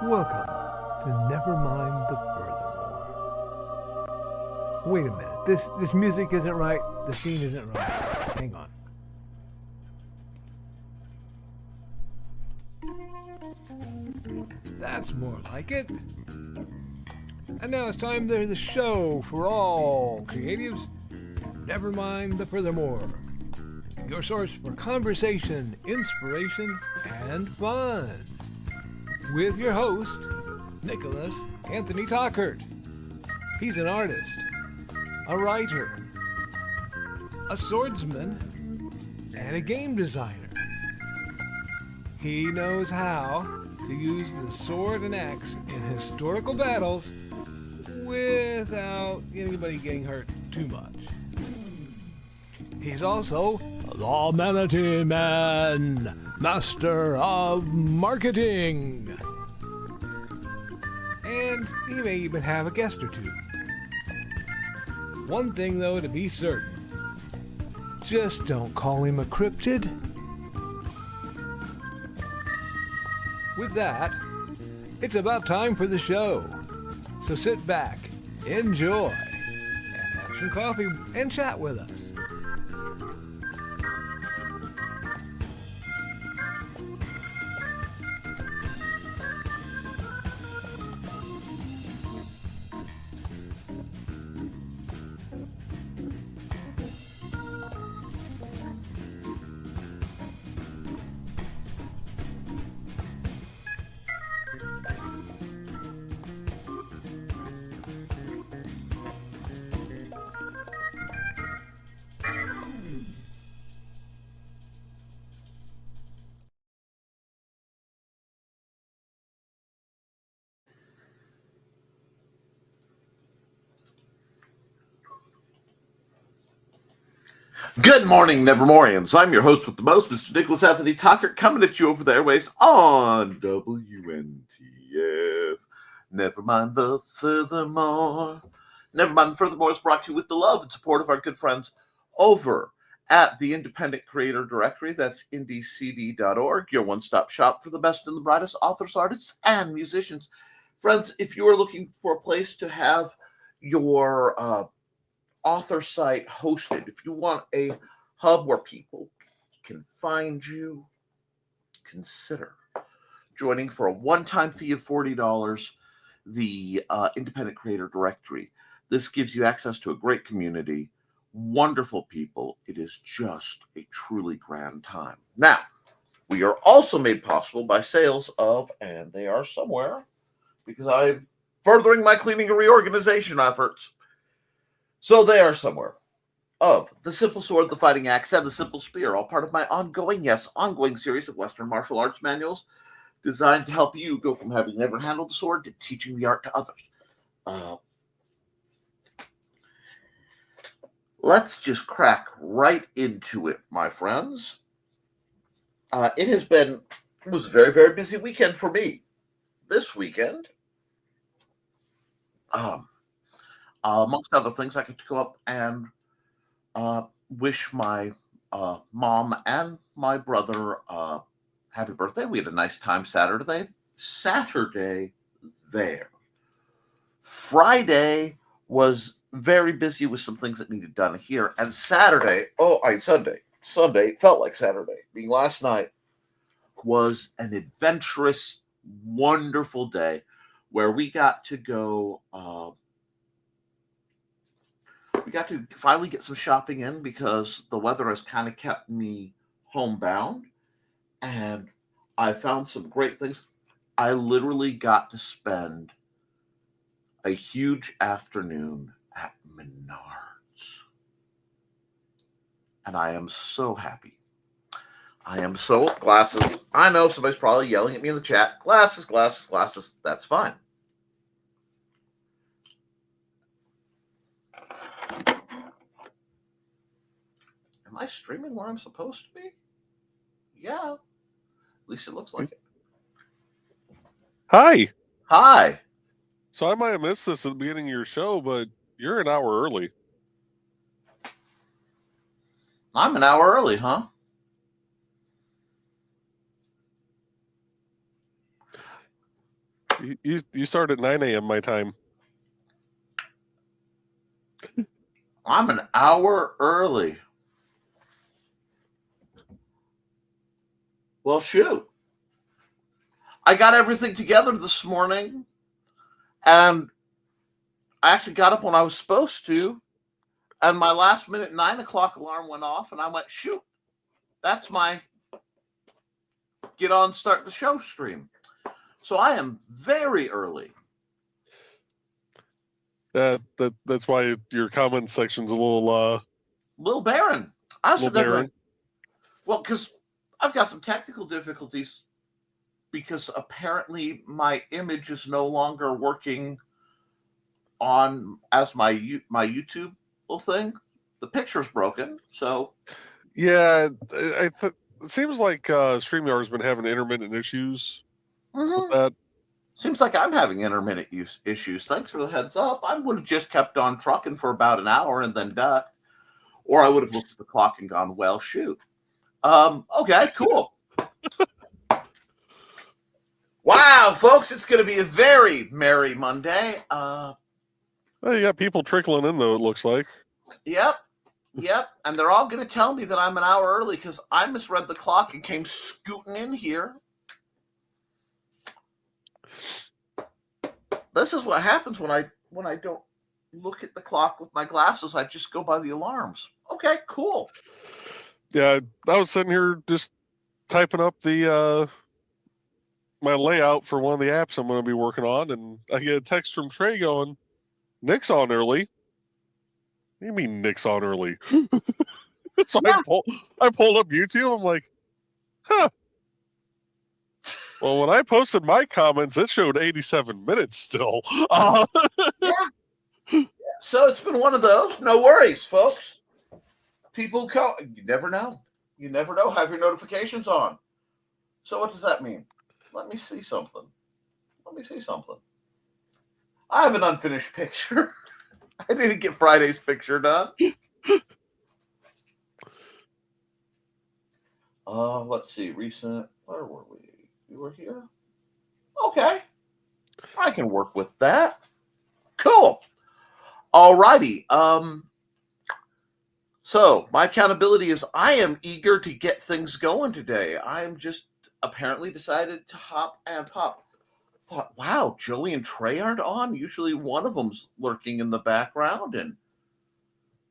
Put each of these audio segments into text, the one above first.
Welcome to Nevermind the Furthermore. Wait a minute, this music isn't right, the scene isn't right. Hang on. That's more like it. And now it's time to the show for all creatives. Nevermind the Furthermore. Your source for conversation, inspiration, and fun. With your host, Nicholas Anthony Tockert. He's an artist, a writer, a swordsman, and a game designer. He knows how to use the sword and axe in historical battles without anybody getting hurt too much. He's also the Manatee Man, master of marketing. And he may even have a guest or two. One thing, though, to be certain. Just don't call him a cryptid. With that, it's about time for the show. So sit back, enjoy, and have some coffee and chat with us. Good morning, Nevermorians. I'm your host with the most, Mr. Nicholas Anthony Tockert, coming at you over the airways on WNTF. Never mind the furthermore. Nevermind the Furthermore is brought to you with the love and support of our good friends over at the Independent Creator Directory. That's indiecd.org, your one-stop shop for the best and the brightest authors, artists, and musicians. Friends, if you are looking for a place to have your author site hosted, if you want a hub where people can find you, consider joining for a one-time fee of $40 the Independent Creator Directory. This gives you access to a great community, wonderful people. It is just a truly grand time. Now, we are also made possible by sales of, and they are somewhere, because I'm furthering my cleaning and reorganization efforts. So they are somewhere. Of the Simple Sword, the Fighting Axe, and the Simple Spear, all part of my ongoing series of Western martial arts manuals designed to help you go from having never handled a sword to teaching the art to others. Let's just crack right into it, my friends. It was a very, very busy weekend for me. This weekend, amongst other things, I get to go up and wish my mom and my brother happy birthday. We had a nice time Saturday there. Friday was very busy with some things that needed done here. And Sunday felt like Saturday. Being last night was an adventurous, wonderful day where we got to go we got to finally get some shopping in because the weather has kind of kept me homebound, and I found some great things. I literally got to spend a huge afternoon at Menards, and I am so happy. Glasses. I know somebody's probably yelling at me in the chat. Glasses. That's fine. Am I streaming where I'm supposed to be? Yeah. At least it looks like it. Hi. Hi. So I might have missed this at the beginning of your show, but you're an hour early. I'm an hour early, huh? You start at 9 a.m. my time. I'm an hour early. Well, shoot. I got everything together this morning, and I actually got up when I was supposed to, and my last minute 9 o'clock alarm went off, and I went, shoot, that's my get on, start the show stream. So I am very early. That's why your comment section's a little barren. I was little there barren. going, well, because I've got some technical difficulties because apparently my image is no longer working on as my YouTube little thing. The picture's broken, so Yeah, it seems like StreamYard's been having intermittent issues with that. Seems like I'm having intermittent issues. Thanks for the heads up. I would have just kept on trucking for about an hour and then ducked. Or I would have looked at the clock and gone, well, shoot. Okay, cool. Wow, folks, it's going to be a very merry Monday. Well, you got people trickling in, though, it looks like. Yep. And they're all going to tell me that I'm an hour early because I misread the clock and came scooting in here. This is what happens when I don't look at the clock with my glasses. I just go by the alarms. Okay, cool. Yeah, I was sitting here just typing up the my layout for one of the apps I'm going to be working on, and I get a text from Trey going, "Nick's on early." What do you mean Nick's on early? So yeah. I pulled up YouTube. I'm like, huh. Well, when I posted my comments, it showed 87 minutes still. Yeah. So it's been one of those. No worries, folks. People come. You never know. You never know. Have your notifications on. So what does that mean? Let me see something. I have an unfinished picture. I didn't get Friday's picture done. Let's see. Recent. Where were we? We were here. Okay. I can work with that. Cool. All righty. So my accountability is I am eager to get things going today. I am just apparently decided to hop and pop. Thought, wow, Joey and Trey aren't on. Usually one of them's lurking in the background. And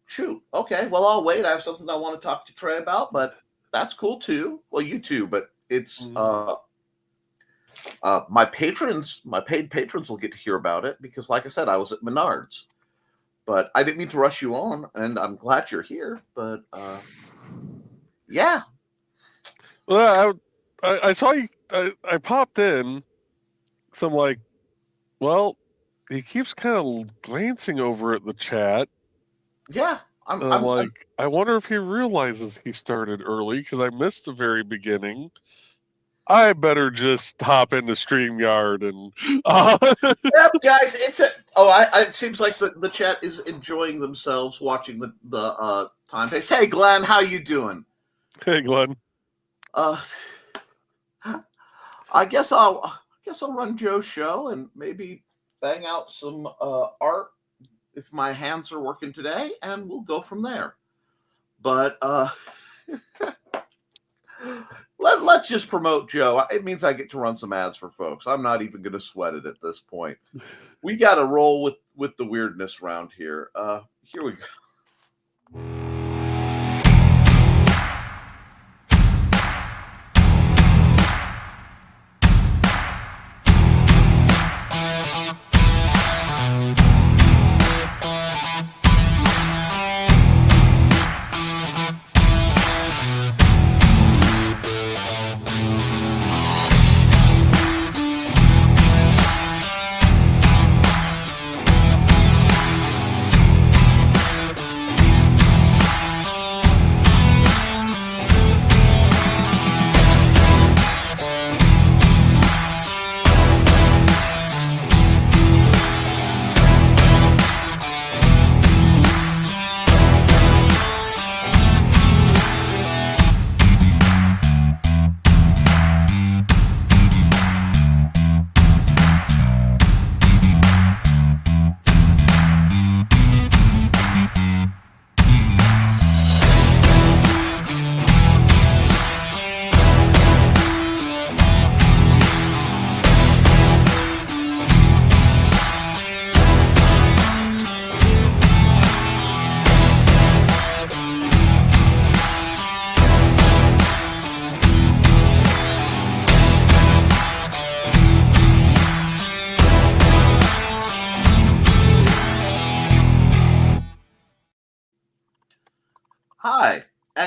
shoot. Okay. Well, I'll wait. I have something I want to talk to Trey about, but that's cool too. Well, you too, but it's my paid patrons will get to hear about it because, like I said, I was at Menards. But I didn't mean to rush you on, and I'm glad you're here. But yeah. Well, I saw you. I popped in. So I'm like, well, he keeps kind of glancing over at the chat. Yeah. I'm like, I wonder if he realizes he started early because I missed the very beginning. I better just hop into StreamYard and. Yep, guys, it seems like the chat is enjoying themselves watching the time pace. Hey, Glenn, how you doing? Hey, Glenn. I guess I'll run Joe's show and maybe bang out some art if my hands are working today, and we'll go from there. But let's just promote Joe. It means I get to run some ads for folks. I'm not even going to sweat it at this point. We got to roll with the weirdness around here. Here we go.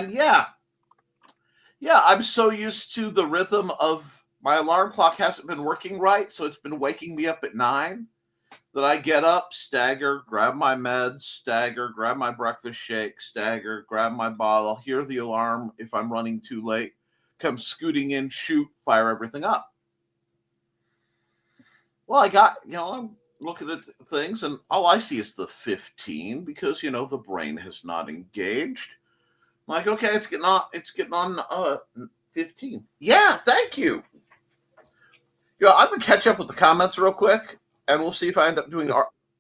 And yeah, I'm so used to the rhythm of my alarm clock hasn't been working right, so it's been waking me up at 9. That I get up, stagger, grab my meds, stagger, grab my breakfast shake, stagger, grab my bottle, hear the alarm if I'm running too late, come scooting in, shoot, fire everything up. Well, I'm looking at things, and all I see is the 15 because, the brain has not engaged. I'm like, okay, it's getting on 15. Yeah, thank you. I'm going to catch up with the comments real quick, and we'll see if I end up doing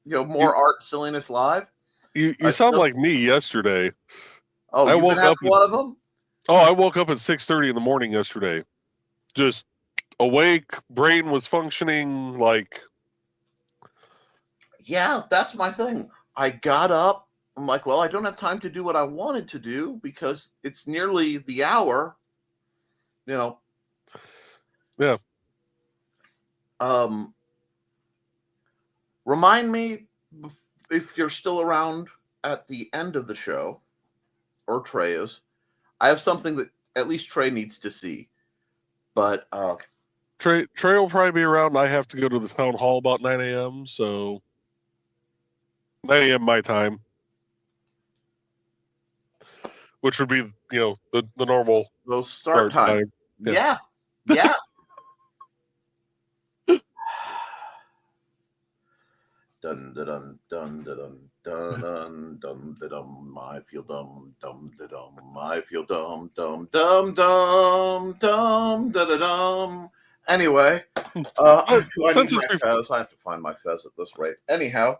more art silliness live. You sound like me yesterday. Oh, I you've woke been having up one of them? Oh, I woke up at 6:30 in the morning yesterday. Just awake, brain was functioning like. Yeah, that's my thing. I got up. I'm like, well, I don't have time to do what I wanted to do because it's nearly the hour. Yeah. Remind me if you're still around at the end of the show, or Trey is. I have something that at least Trey needs to see. But Trey will probably be around. I have to go to the town hall about 9 a.m. So 9 a.m. my time, which would be the normal those start time. Yeah. Dun dun dun dun dun dun dun dum. I feel dumb dum. I feel dumb dum dum. Anyway, I need my fez. I have to find my fez at this rate. Anyhow,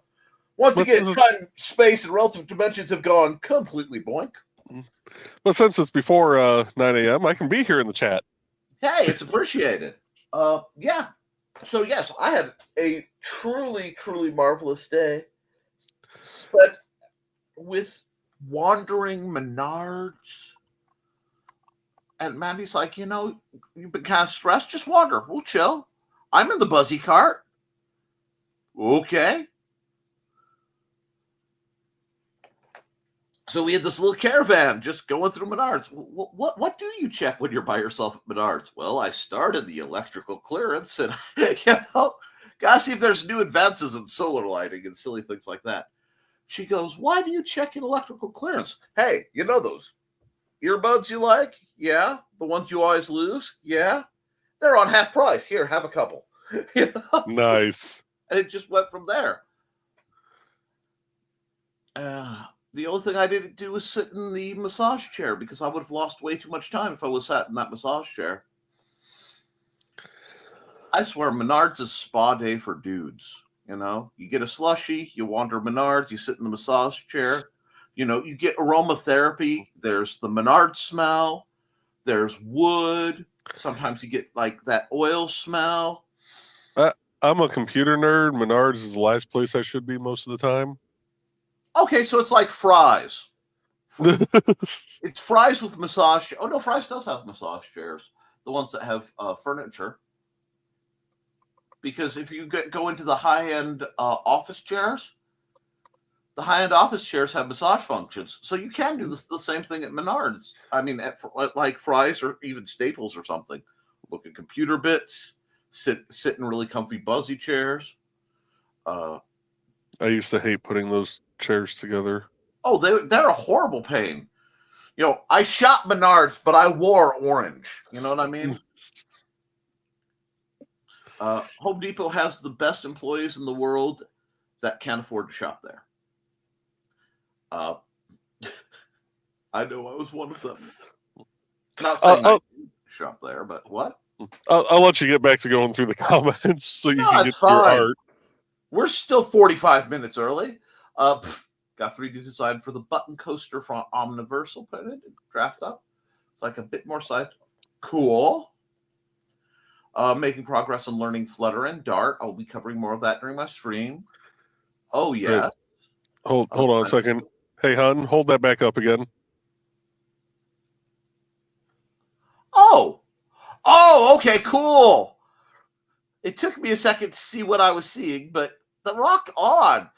once again, time, space, and relative dimensions have gone completely boink. But since it's before 9 a.m., I can be here in the chat. Hey, it's appreciated. Yeah. So yes, I had a truly, truly marvelous day spent with wandering Menards. And Mandy's like, you've been kind of stressed. Just wander. We'll chill. I'm in the buzzy cart. Okay. So we had this little caravan just going through Menards. What do you check when you're by yourself at Menards? Well, I started the electrical clearance and, gotta see if there's new advances in solar lighting and silly things like that. She goes, why do you check in electrical clearance? Hey, those earbuds you like? Yeah. The ones you always lose? Yeah. They're on half price. Here, have a couple. Nice. And it just went from there. The only thing I didn't do was sit in the massage chair because I would have lost way too much time if I was sat in that massage chair. I swear, Menards is spa day for dudes. You get a slushie, you wander Menards, you sit in the massage chair. You get aromatherapy. There's the Menards smell. There's wood. Sometimes you get like that oil smell. I'm a computer nerd. Menards is the last place I should be most of the time. Okay, so it's like Fry's. It's Fry's with massage. Oh no, Fry's does have massage chairs. The ones that have furniture. Because if you go into the high-end office chairs, the high-end office chairs have massage functions. So you can do the same thing at Menards. I mean, like Fry's or even Staples or something. Look at computer bits. Sit in really comfy buzzy chairs. I used to hate putting those chairs together. Oh, they're a horrible pain. I shop Menards, but I wore orange. You know what I mean? Home Depot has the best employees in the world that can't afford to shop there. I know I was one of them. Not saying I shop there, but what? I'll let you get back to going through the comments so you can get to your art. We're still 45 minutes early. Got 3D design for the button coaster from Omniversal printed, draft up. It's like a bit more size. Cool. Making progress on learning Flutter and Dart. I'll be covering more of that during my stream. Oh, yeah. Hold on a second. Hey, hon, hold that back up again. Oh, okay, cool. It took me a second to see what I was seeing, but the rock on.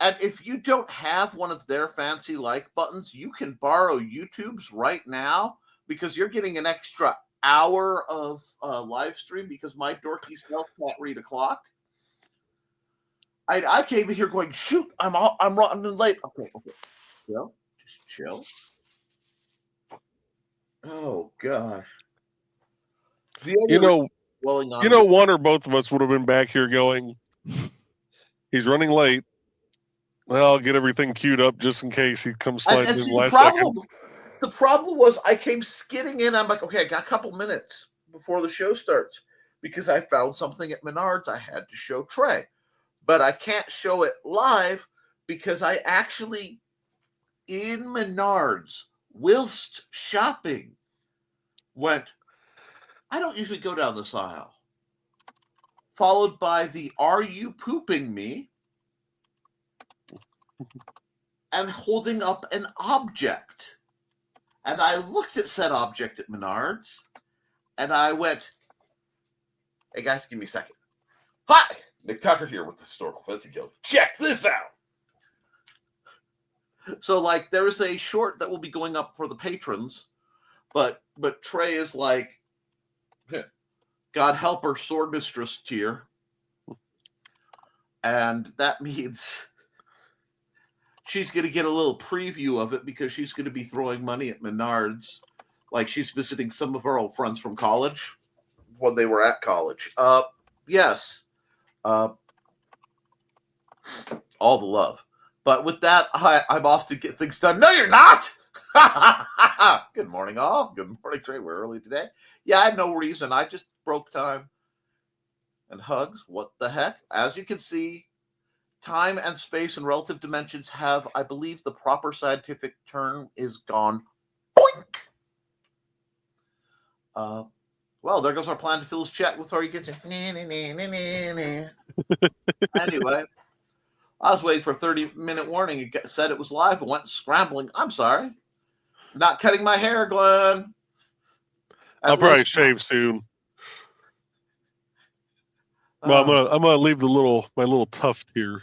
And if you don't have one of their fancy like buttons, you can borrow YouTube's right now because you're getting an extra hour of live stream because my dorky self can't read a clock. I came in here going, shoot, I'm running late. Okay, chill, just chill. Oh gosh. One or both of us would have been back here going, he's running late. Well, I'll get everything queued up just in case he comes sliding in the last second. The problem was I came skidding in. I'm like, okay, I got a couple minutes before the show starts because I found something at Menards I had to show Trey. But I can't show it live because I actually, in Menards, whilst shopping, went, I don't usually go down this aisle. Followed by the "Are you pooping me?" and holding up an object. And I looked at said object at Menards, and I went, hey guys, give me a second. Hi, Nick Tockert here with the Historical Fencing Guild. Check this out. So, like, there is a short that will be going up for the patrons, but Trey is like, God help her, sword mistress tier. And that means she's going to get a little preview of it because she's going to be throwing money at Menards. Like she's visiting some of her old friends from college when they were at college. Yes. All the love. But with that, I'm off to get things done. No, you're not! Good morning, all. Good morning, Trey. We're early today. Yeah, I had no reason. I just broke time. And hugs. What the heck? As you can see, time and space and relative dimensions have, I believe, the proper scientific term is gone. Boink! Well, there goes our plan to fill his chat before he gets here. Anyway, I was waiting for a 30-minute warning. It said it was live and went scrambling. I'm sorry. Not cutting my hair, Glenn. I'll probably shave soon. Well, I'm gonna leave my little tuft here.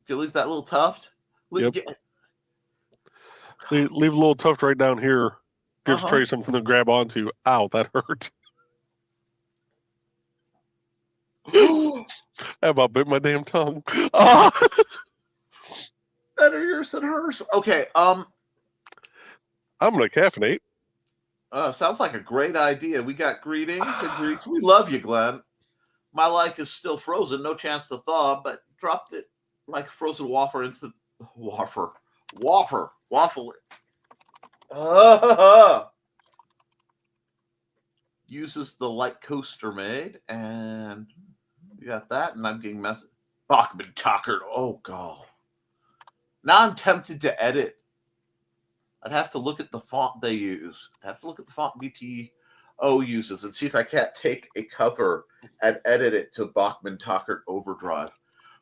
You leave that little tuft? Yep. Leave a little tuft right down here. Gives Trey something to grab onto. Ow, that hurt. I about bit my damn tongue. Better yours than hers. Okay, I'm gonna caffeinate. Sounds like a great idea. We got greetings and greets. We love you, Glenn. My like is still frozen, no chance to thaw, but dropped it like a frozen waffle into the waffle. Uses the light coaster made, and you got that, and I'm getting messy. Bachman Tockert. Oh god. Now I'm tempted to edit. I'd have to look at the font they use. I'd have to look at the font BTO uses and see if I can't take a cover and edit it to Bachman Tockert Overdrive.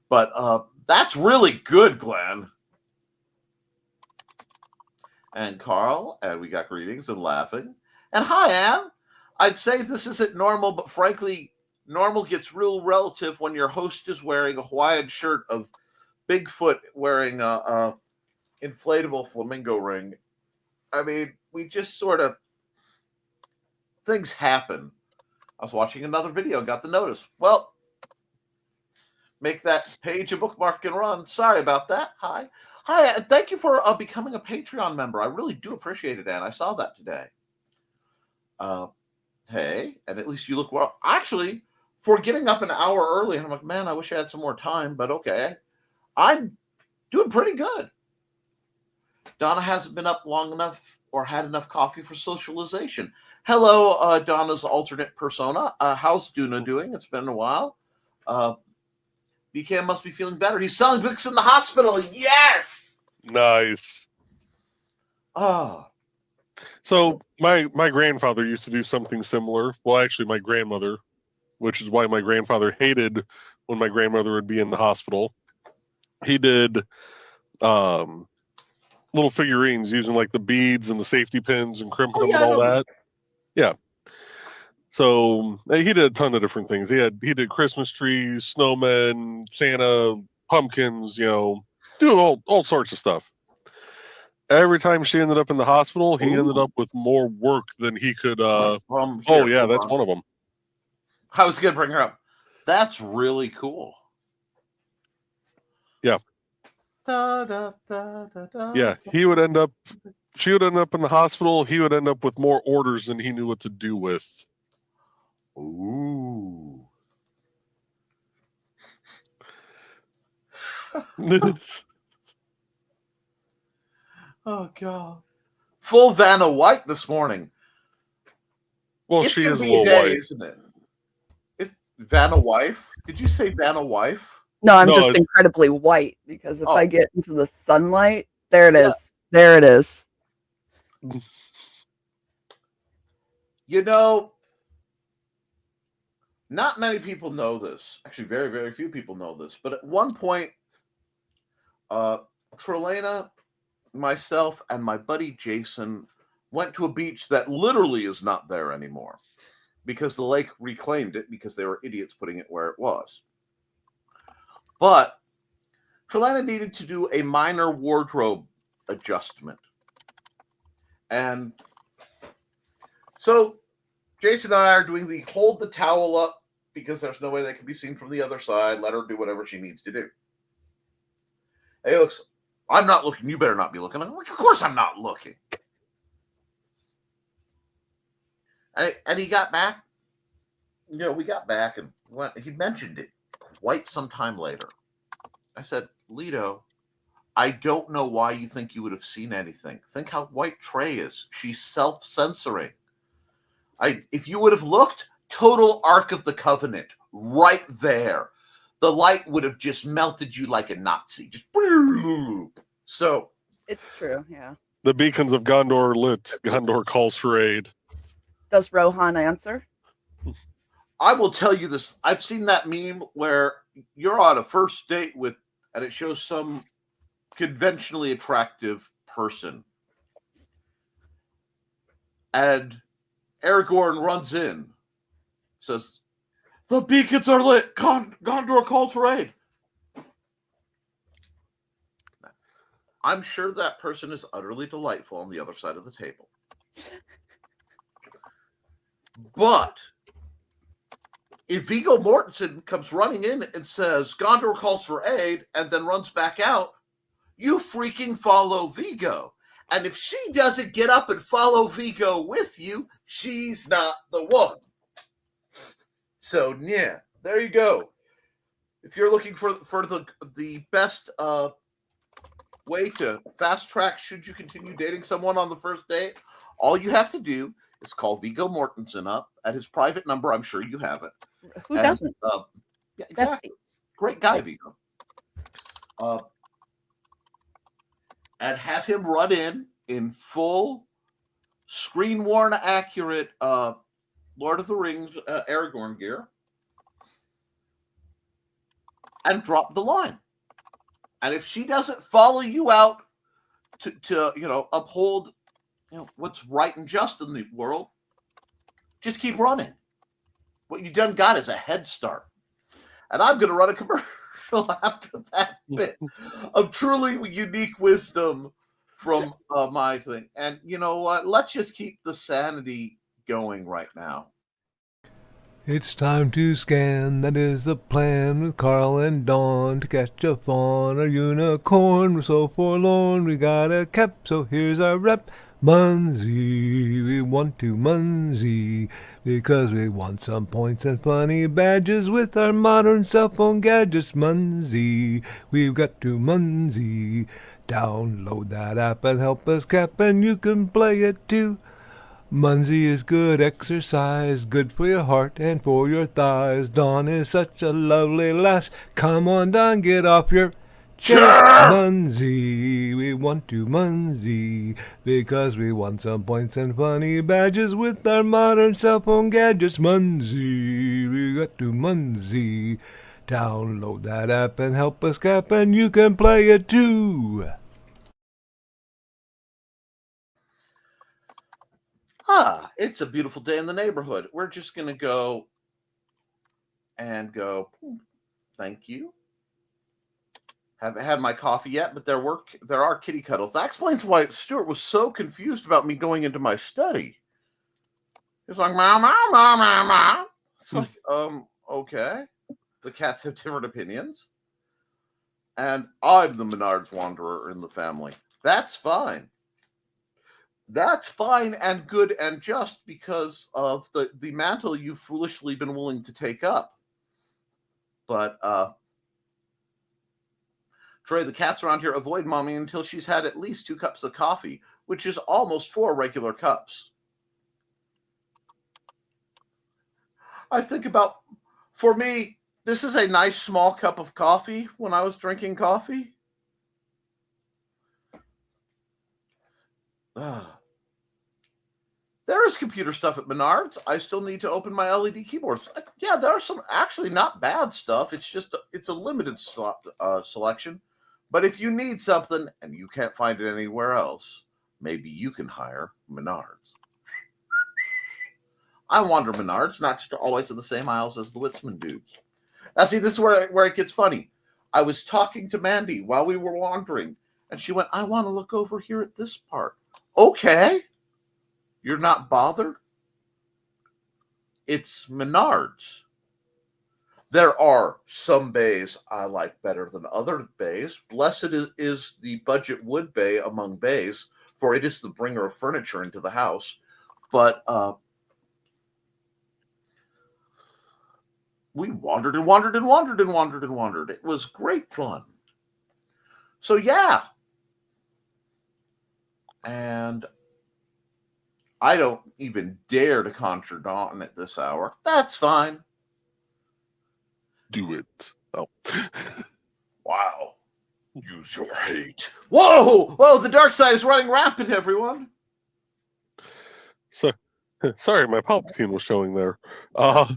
But that's really good, Glenn. And Carl, and we got greetings and laughing. And hi, Ann. I'd say this isn't normal, but frankly, normal gets real relative when your host is wearing a Hawaiian shirt of Bigfoot wearing a inflatable flamingo ring. I mean, we just sort of, things happen. I was watching another video and got the notice. Well, make that page a bookmark and run. Sorry about that. Hi, thank you for becoming a Patreon member. I really do appreciate it, Ann. I saw that today. Hey, and at least you look well. Actually, for getting up an hour early, and I'm like, man, I wish I had some more time, but okay. I'm doing pretty good. Donna hasn't been up long enough or had enough coffee for socialization. Hello, Donna's alternate persona. How's Duna doing? It's been a while. BK must be feeling better. He's selling books in the hospital. Yes! Nice. Oh. So my grandfather used to do something similar. Well, actually, my grandmother, which is why my grandfather hated when my grandmother would be in the hospital. He did little figurines using like the beads and the safety pins and crimping them and all that. Yeah. So he did a ton of different things. He did Christmas trees, snowmen, Santa, pumpkins, do all sorts of stuff. Every time she ended up in the hospital, he ended up with more work than he could. Here, oh yeah, that's one of them. I was going to bring her up. That's really cool. Yeah. Yeah, he would end up. She would end up in the hospital. He would end up with more orders than he knew what to do with. Ooh. Oh God. Full Vanna White this morning. Well, it's she gonna is a be little day, white, isn't it? It's Vanna Wife. Did you say Vanna Wife? No, I'm just incredibly white because if I get into the sunlight, there it is. There it is. You know, not many people know this. Actually, very, very few people know this. But at one point, Trelena, myself, and my buddy Jason went to a beach that literally is not there anymore because the lake reclaimed it because they were idiots putting it where it was. But Trelena needed to do a minor wardrobe adjustment. And so Jason and I are doing the hold the towel up because there's no way they can be seen from the other side. Let her do whatever she needs to do. Hey, looks, I'm not looking. You better not be looking. I'm like, of course I'm not looking. And he got back. You know, we got back and he mentioned it quite some time later. I said, Lito, I don't know why you think you would have seen anything. Think how white Trey is. She's self-censoring. If you would have looked, total Ark of the Covenant, right there. The light would have just melted you like a Nazi. Just so. It's true, yeah. The beacons of Gondor lit. Gondor calls for aid. Does Rohan answer? I will tell you this. I've seen that meme where you're on a first date with, and it shows some conventionally attractive person. And Aragorn runs in, says, the beacons are lit. Gondor calls for aid. I'm sure that person is utterly delightful on the other side of the table. But if Viggo Mortensen comes running in and says, Gondor calls for aid, and then runs back out, you freaking follow Viggo. And if she doesn't get up and follow Viggo with you, she's not the one. So, yeah, there you go. If you're looking for the best way to fast track should you continue dating someone on the first date, all you have to do is call Viggo Mortensen up at his private number. I'm sure you have it. Who doesn't? Yeah, exactly. Great guy, Viggo. And have him run in full screen-worn, accurate Lord of the Rings Aragorn gear and drop the line. And if she doesn't follow you out to uphold what's right and just in the world, just keep running. What you done got is a head start. And I'm going to run a commercial after that bit of truly unique wisdom from my thing. And you know what? Let's just keep the sanity going right now. It's time to scan, that is the plan, with Carl and Dawn to catch a fawn or unicorn. We're so forlorn, we got a cap, so here's our rep. Munsey, we want to Munsey, because we want some points and funny badges with our modern cell phone gadgets. Munsey, we've got to Munsey. Download that app and help us cap, and you can play it too. Munsey is good exercise, good for your heart and for your thighs. Dawn is such a lovely lass. Come on, Dawn, get off your chair. Munsey, we want to Munsey, because we want some points and funny badges with our modern cell phone gadgets. Munsey, we got to Munsey. Download that app and help us cap, and you can play it too. It's a beautiful day in the neighborhood. We're just going to go, thank you. Haven't had my coffee yet, but there are kitty cuddles. That explains why Stuart was so confused about me going into my study. He's like, meow, meow, meow, meow, meow. It's like, okay. The cats have different opinions. And I'm the Menards wanderer in the family. That's fine. That's fine and good and just because of the mantle you've foolishly been willing to take up. But, Trey, the cats around here avoid mommy until she's had at least 2 cups of coffee, which is almost 4 regular cups. I think about, for me, this is a nice small cup of coffee when I was drinking coffee. There is computer stuff at Menards. I still need to open my LED keyboards. Yeah, there are some actually not bad stuff. It's just it's a limited selection. But if you need something and you can't find it anywhere else, maybe you can hire Menards. I wander Menards, not just always in the same aisles as the Witzman dudes. Now, see, this is where it gets funny. I was talking to Mandy while we were wandering, and she went, I want to look over here at this part. Okay. You're not bothered? It's Menards. There are some bays I like better than other bays. Blessed is the budget wood bay among bays, for it is the bringer of furniture into the house. But we wandered and wandered and wandered and wandered and wandered. It was great fun. So, yeah. And I don't even dare to conjure Dawn at this hour. That's fine. Do it. Oh. Wow. Use your hate. Whoa! Whoa, the dark side is running rampant, everyone. So, sorry, my Palpatine was showing there. Oh,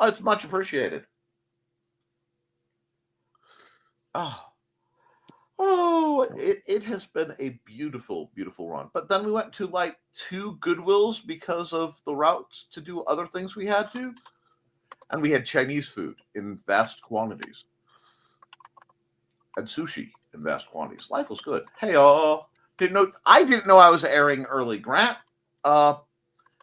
it's much appreciated. It has been a beautiful, beautiful run. But then we went to like 2 Goodwills because of the routes to do other things we had to. And we had Chinese food in vast quantities. And sushi in vast quantities. Life was good. Hey, I didn't know I was airing early, Grant.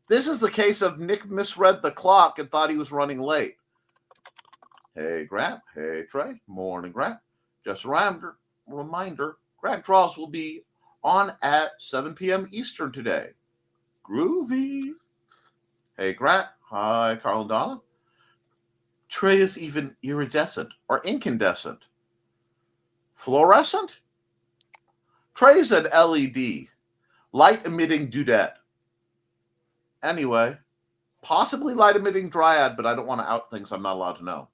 This is the case of Nick misread the clock and thought he was running late. Hey, Grant. Hey, Trey. Morning, Grant. Just a reminder, Grant Draws will be on at 7 p.m. Eastern today. Groovy. Hey, Grant. Hi, Carl and Donna. Trey is even iridescent or incandescent. Fluorescent? Trey's an LED. Light-emitting dudette. Anyway, possibly light-emitting dryad, but I don't want to out things I'm not allowed to know.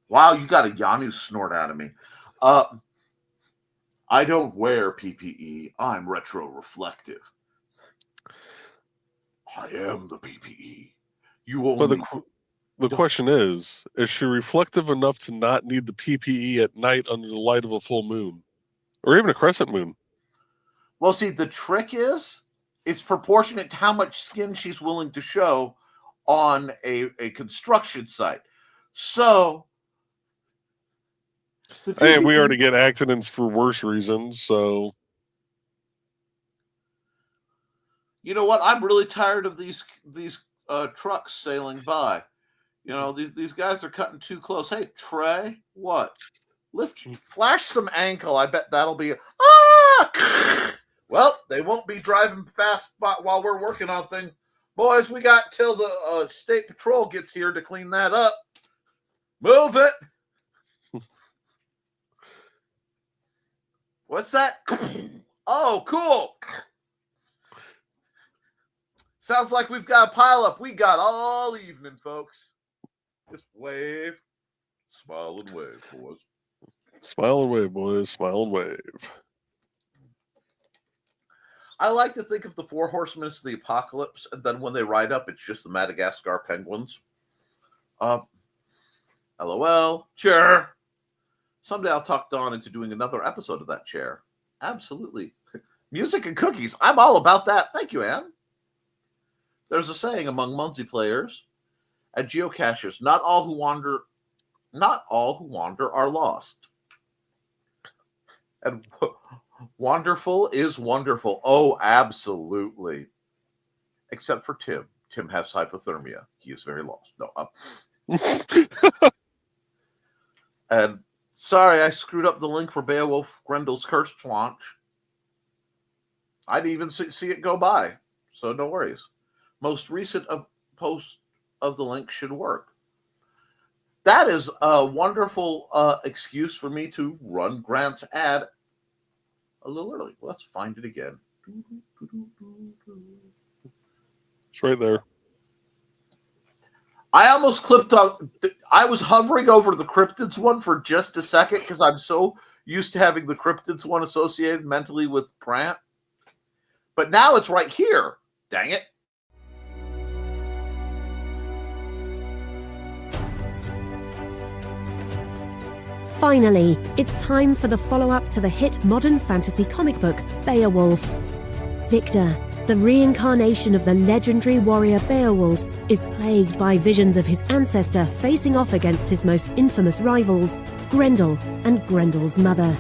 Wow, you got a Yanu snort out of me. I don't wear PPE. I'm retro-reflective. I am the PPE. You only... But the question is she reflective enough to not need the PPE at night under the light of a full moon? Or even a crescent moon? Well, see, the trick is it's proportionate to how much skin she's willing to show on a construction site. So... Hey, we already get accidents for worse reasons, so... You know what? I'm really tired of these trucks sailing by. You know, these guys are cutting too close. Hey, Trey, what? Flash some ankle. I bet that'll be... Well, they won't be driving fast while we're working on things. Boys, we got till the state patrol gets here to clean that up. Move it. What's that? Oh, cool. Sounds like we've got a pile up. We got all evening, folks. Just wave. Smile and wave, boys. Smile and wave, boys. Smile and wave. I like to think of the 4 horsemen as the apocalypse, and then when they ride up, it's just the Madagascar penguins. LOL. Sure. Someday I'll talk Dawn into doing another episode of that chair. Absolutely. Music and cookies. I'm all about that. Thank you, Anne. There's a saying among Muncie players, and geocachers. Not all who wander are lost. And wonderful is wonderful. Oh, absolutely. Except for Tim. Tim has hypothermia. He is very lost. No. And sorry, I screwed up the link for Beowulf Grendel's Curse launch. I didn't even see it go by. So no worries. Most recent post of the link should work. That is a wonderful excuse for me to run Grant's ad a little early. Let's find it again. It's right there. I almost clipped on. I was hovering over the cryptids one for just a second because I'm so used to having the cryptids one associated mentally with Grant. But now it's right here. Dang it. Finally, it's time for the follow-up to the hit modern fantasy comic book, Beowulf. Victor, the reincarnation of the legendary warrior Beowulf, is plagued by visions of his ancestor facing off against his most infamous rivals, Grendel and Grendel's mother.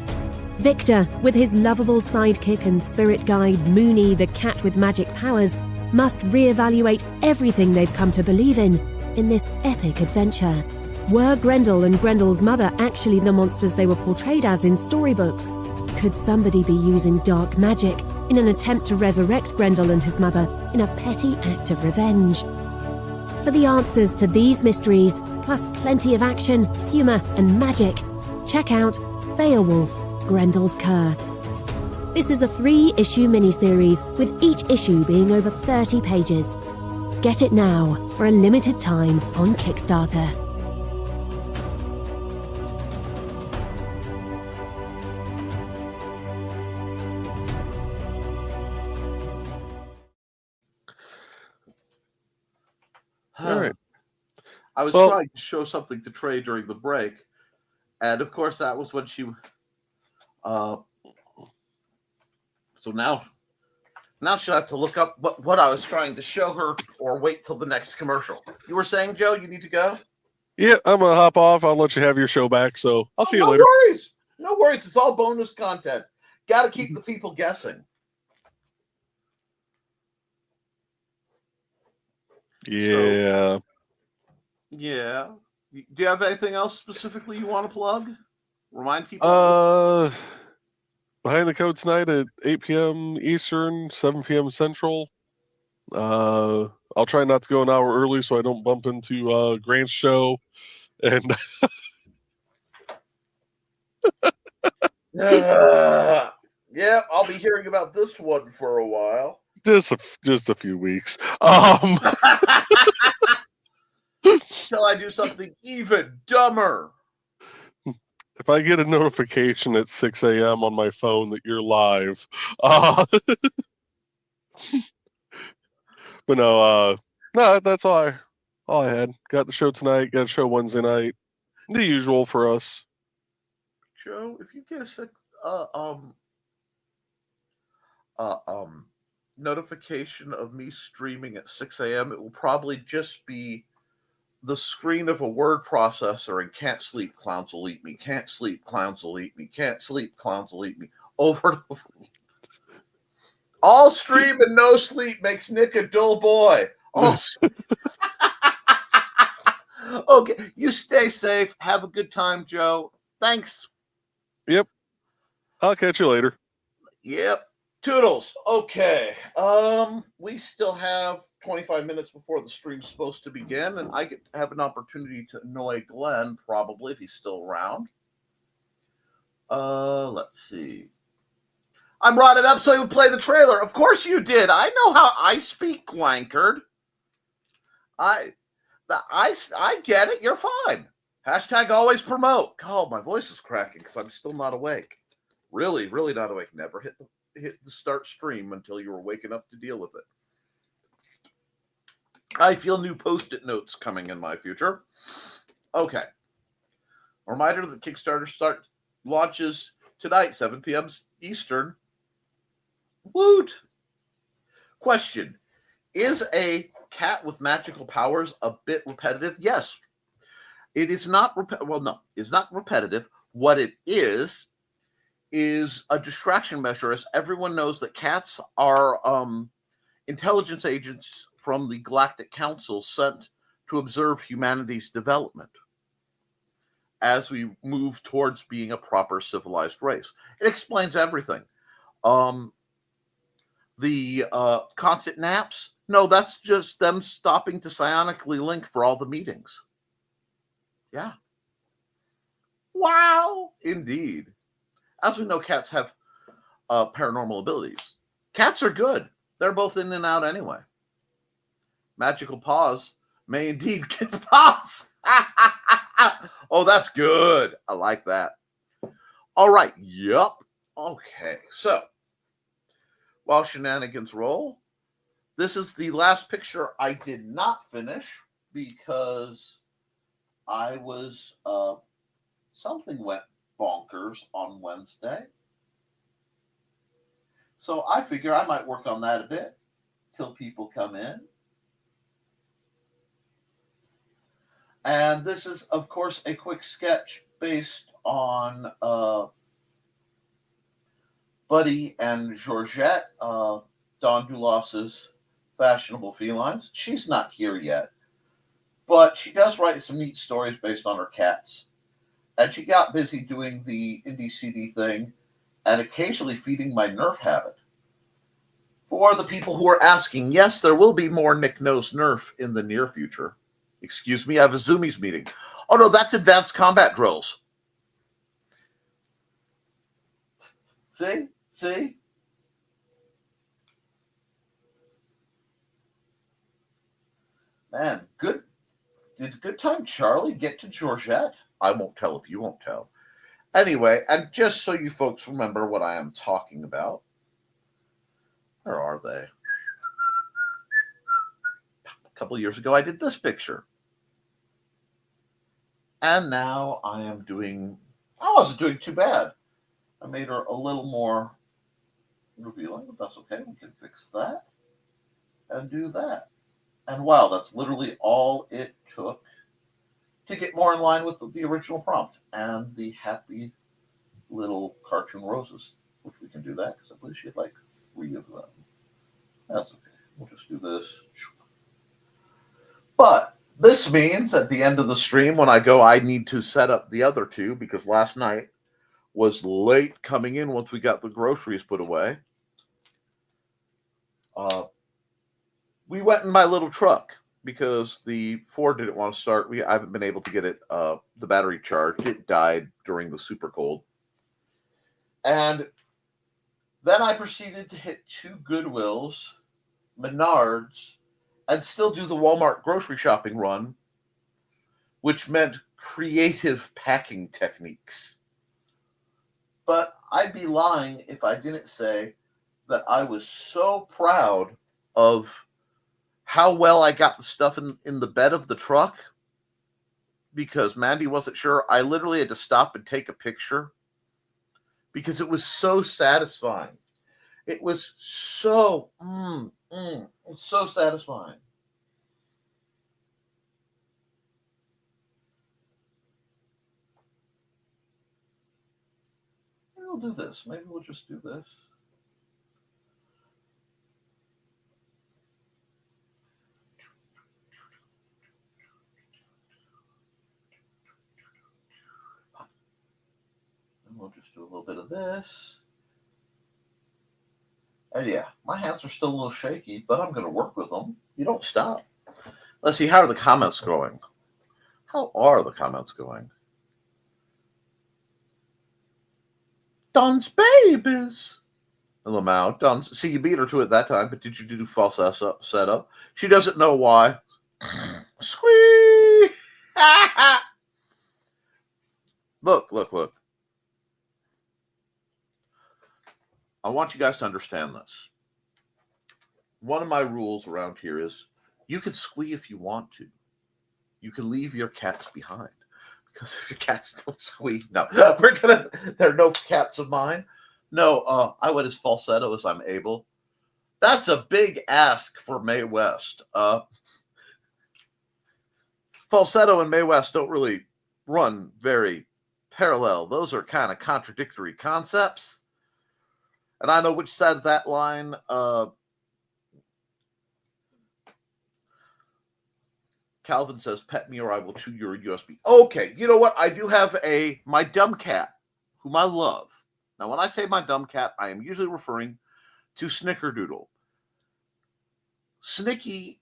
Victor, with his lovable sidekick and spirit guide Moony the cat with magic powers, must reevaluate everything they've come to believe in this epic adventure. Were Grendel and Grendel's mother actually the monsters they were portrayed as in storybooks? Could somebody be using dark magic in an attempt to resurrect Grendel and his mother in a petty act of revenge? For the answers to these mysteries, plus plenty of action, humour and magic, check out Beowulf, Grendel's Curse. This is a 3-issue miniseries, with each issue being over 30 pages. Get it now for a limited time on Kickstarter. All right. I was trying to show something to Trey during the break, and of course that was when she. So now she'll have to look up what I was trying to show her, or wait till the next commercial. You were saying, Joe, you need to go? Yeah, I'm gonna hop off. I'll let you have your show back. So I'll see you later. No worries. It's all bonus content. Got to keep the people guessing. Yeah. Yeah. Do you have anything else specifically you want to plug? Remind people. Behind the Code tonight at 8 p.m. Eastern, 7 p.m. Central. I'll try not to go an hour early so I don't bump into Grant's show. And yeah, I'll be hearing about this one for a while. just a few weeks. Till I do something even dumber. If I get a notification at 6 a.m. on my phone that you're live, but no, that's all I had. Got the show tonight. Got a show Wednesday night. The usual for us. Joe, if you get a notification of me streaming at 6 a.m., it will probably just be the screen of a word processor and "can't sleep, clowns will eat me, can't sleep, clowns will eat me, can't sleep, clowns will eat me," over and over. All stream and no sleep makes Nick a dull boy. Okay, you stay safe. Have a good time, Joe. Thanks. Yep. I'll catch you later. Yep. Toodles. Okay. We still have 25 minutes before the stream's supposed to begin, and I get to have an opportunity to annoy Glenn, probably, if he's still around. Let's see. I brought it up so he would play the trailer. Of course you did. I know how I speak, Glankard. I get it. You're fine. Hashtag always promote. Oh, my voice is cracking because I'm still not awake. Really, really not awake. Never hit the start stream until you were awake enough to deal with it. I feel new Post-it notes coming in my future. Okay. A reminder that Kickstarter launches tonight, 7 p.m. Eastern. Woot! Question. Is a cat with magical powers a bit repetitive? Yes. It is not, it's not repetitive. What it is a distraction measure, as everyone knows that cats are intelligence agents from the Galactic Council sent to observe humanity's development as we move towards being a proper civilized race. It explains everything. The constant naps, no, that's just them stopping to psionically link for all the meetings. Yeah. Wow, indeed. As we know, cats have paranormal abilities. Cats are good. They're both in and out anyway. Magical paws may indeed get the paws. Oh, that's good. I like that. All right. Yup. Okay. So, while shenanigans roll, this is the last picture I did not finish because I was, something went bonkers on Wednesday. So I figure I might work on that a bit till people come in. And this is, of course, a quick sketch based on Buddy and Georgette, Don Doulas's fashionable felines. She's not here yet, but she does write some neat stories based on her cats. And she got busy doing the indie CD thing and occasionally feeding my Nerf habit. For the people who are asking, yes, there will be more Nick Knows Nerf in the near future. Excuse me, I have a Zoomies meeting. Oh, no, that's advanced combat drills. See? See? Man, good. Did good time Charlie get to Georgette? I won't tell if you won't tell. Anyway, and just so you folks remember what I am talking about, where are they? A couple of years ago, I did this picture. And now I am doing, I wasn't doing too bad. I made her a little more revealing, but that's okay. We can fix that and do that. And wow, that's literally all it took to get more in line with the original prompt and the happy little cartoon roses, which we can do that because I believe she had like 3 of them. That's okay. We'll just do this. But this means at the end of the stream, when I go, I need to set up the other 2 because last night was late coming in once we got the groceries put away. We went in my little truck because the Ford didn't want to start. I haven't been able to get it, the battery charged. It died during the super cold. And then I proceeded to hit 2 Goodwills, Menards, and still do the Walmart grocery shopping run, which meant creative packing techniques. But I'd be lying if I didn't say that I was so proud of how well I got the stuff in the bed of the truck, because Mandy wasn't sure. I literally had to stop and take a picture because it was so satisfying. It was so, so satisfying. Maybe we'll do this. Maybe we'll just do this. And we'll just do a little bit of this. And yeah, my hands are still a little shaky, but I'm going to work with them. You don't stop. Let's see, how are the comments going? How are the comments going? Don's babies. Lamau, Don's. See, you beat her to it that time, but did you do false setup? She doesn't know why. Squeak! Look. I want you guys to understand this. One of my rules around here is you can squee if you want to. You can leave your cats behind. Because if your cats don't squee, no. There are no cats of mine. No, I went as falsetto as I'm able. That's a big ask for Mae West. Falsetto and Mae West don't really run very parallel. Those are kind of contradictory concepts. And I know which side of that line. Calvin says, pet me or I will chew your USB. Okay, you know what? I do have my dumb cat, whom I love. Now, when I say my dumb cat, I am usually referring to Snickerdoodle. Snicky,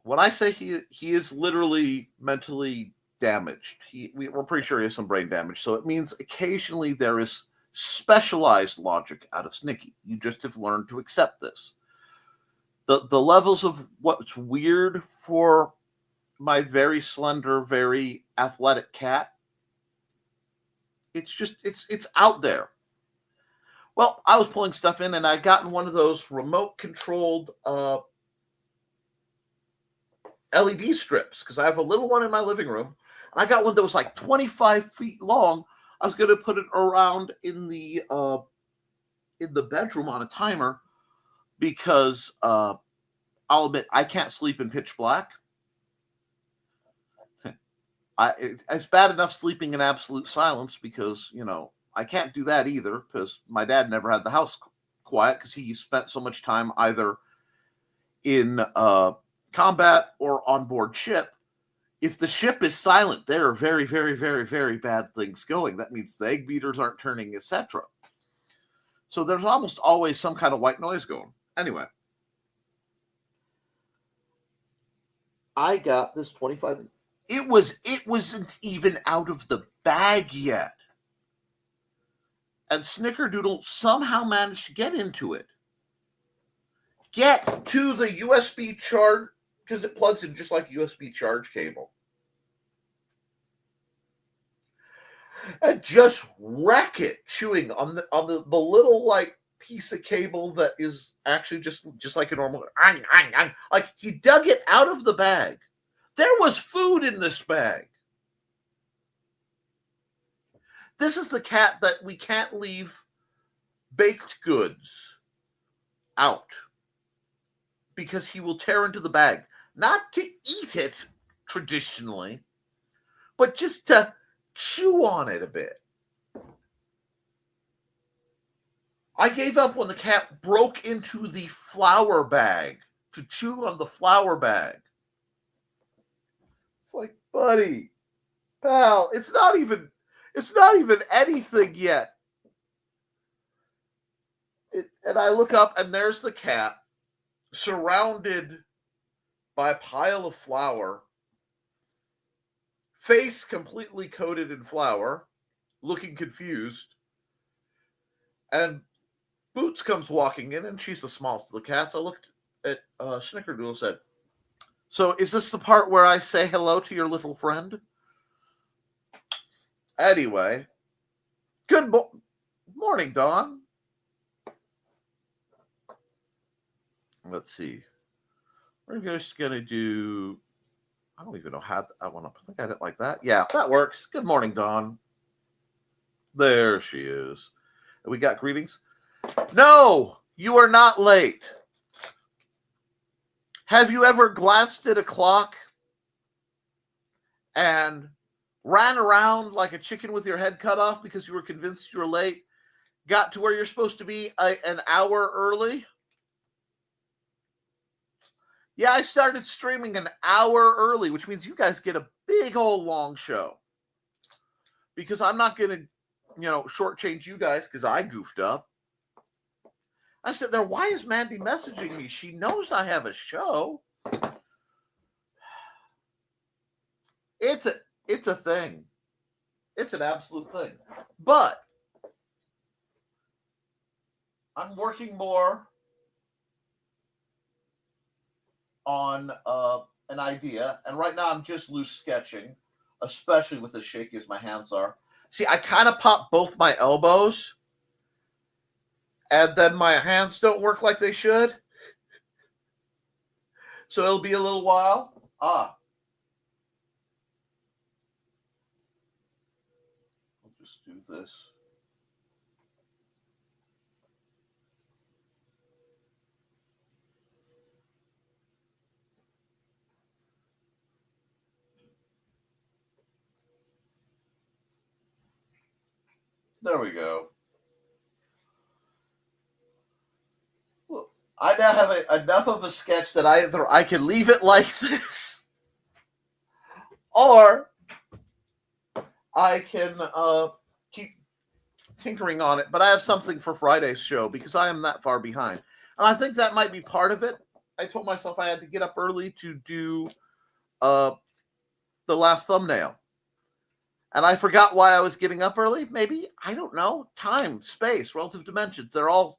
when I say he is literally mentally damaged, we're pretty sure he has some brain damage. So it means occasionally there is specialized logic out of Snicky. You just have learned to accept this. The levels of what's weird for my very slender, very athletic cat, it's out there. Well, I was pulling stuff in and I gotten one of those remote controlled LED strips because I have a little one in my living room. And I got one that was like 25 feet long. I was going to put it around in the bedroom on a timer because I'll admit I can't sleep in pitch black. It's bad enough sleeping in absolute silence because, I can't do that either because my dad never had the house quiet because he spent so much time either in combat or on board ship. If the ship is silent, there are very, very, very, very bad things going. That means the egg beaters aren't turning, etc. So there's almost always some kind of white noise going. Anyway, I got this 25. It wasn't even out of the bag yet. And Snickerdoodle somehow managed to get into it. Get to the USB charge, because it plugs in just like a USB charge cable. And just wreck it, chewing on the little like piece of cable that is actually just like a normal. Like he dug it out of the bag. There was food in this bag. This is the cat that we can't leave baked goods out because he will tear into the bag. Not to eat it traditionally, but just to chew on it a bit. I gave up when the cat broke into the flour bag to chew on the flour bag. It's like, buddy, pal, it's not even anything yet. And I look up and there's the cat surrounded by a pile of flour, face completely coated in flour, looking confused. And Boots comes walking in and she's the smallest of the cats. I looked at Snickerdoodle and said, so is this the part where I say hello to your little friend? Anyway, good morning, Dawn. Let's see. We're just going to do, I don't even know how I want to, I think I did it like that. Yeah, that works. Good morning, Dawn. There she is. And we got greetings. No, you are not late. Have you ever glanced at a clock and ran around like a chicken with your head cut off because you were convinced you were late, got to where you're supposed to be an hour early? Yeah, I started streaming an hour early, which means you guys get a big old long show. Because I'm not going to, shortchange you guys because I goofed up. I said there, why is Mandy messaging me? She knows I have a show. It's a thing. It's an absolute thing. But I'm working more on an idea. And right now I'm just loose sketching, especially with as shaky as my hands are. See, I kind of pop both my elbows and then my hands don't work like they should. So it'll be a little while. I'll just do this. There we go. Well, I now have enough of a sketch that either I can leave it like this, or I can keep tinkering on it. But I have something for Friday's show because I am that far behind. And I think that might be part of it. I told myself I had to get up early to do the last thumbnail. And I forgot why I was getting up early. Maybe, I don't know. Time, space, relative dimensions. They're all.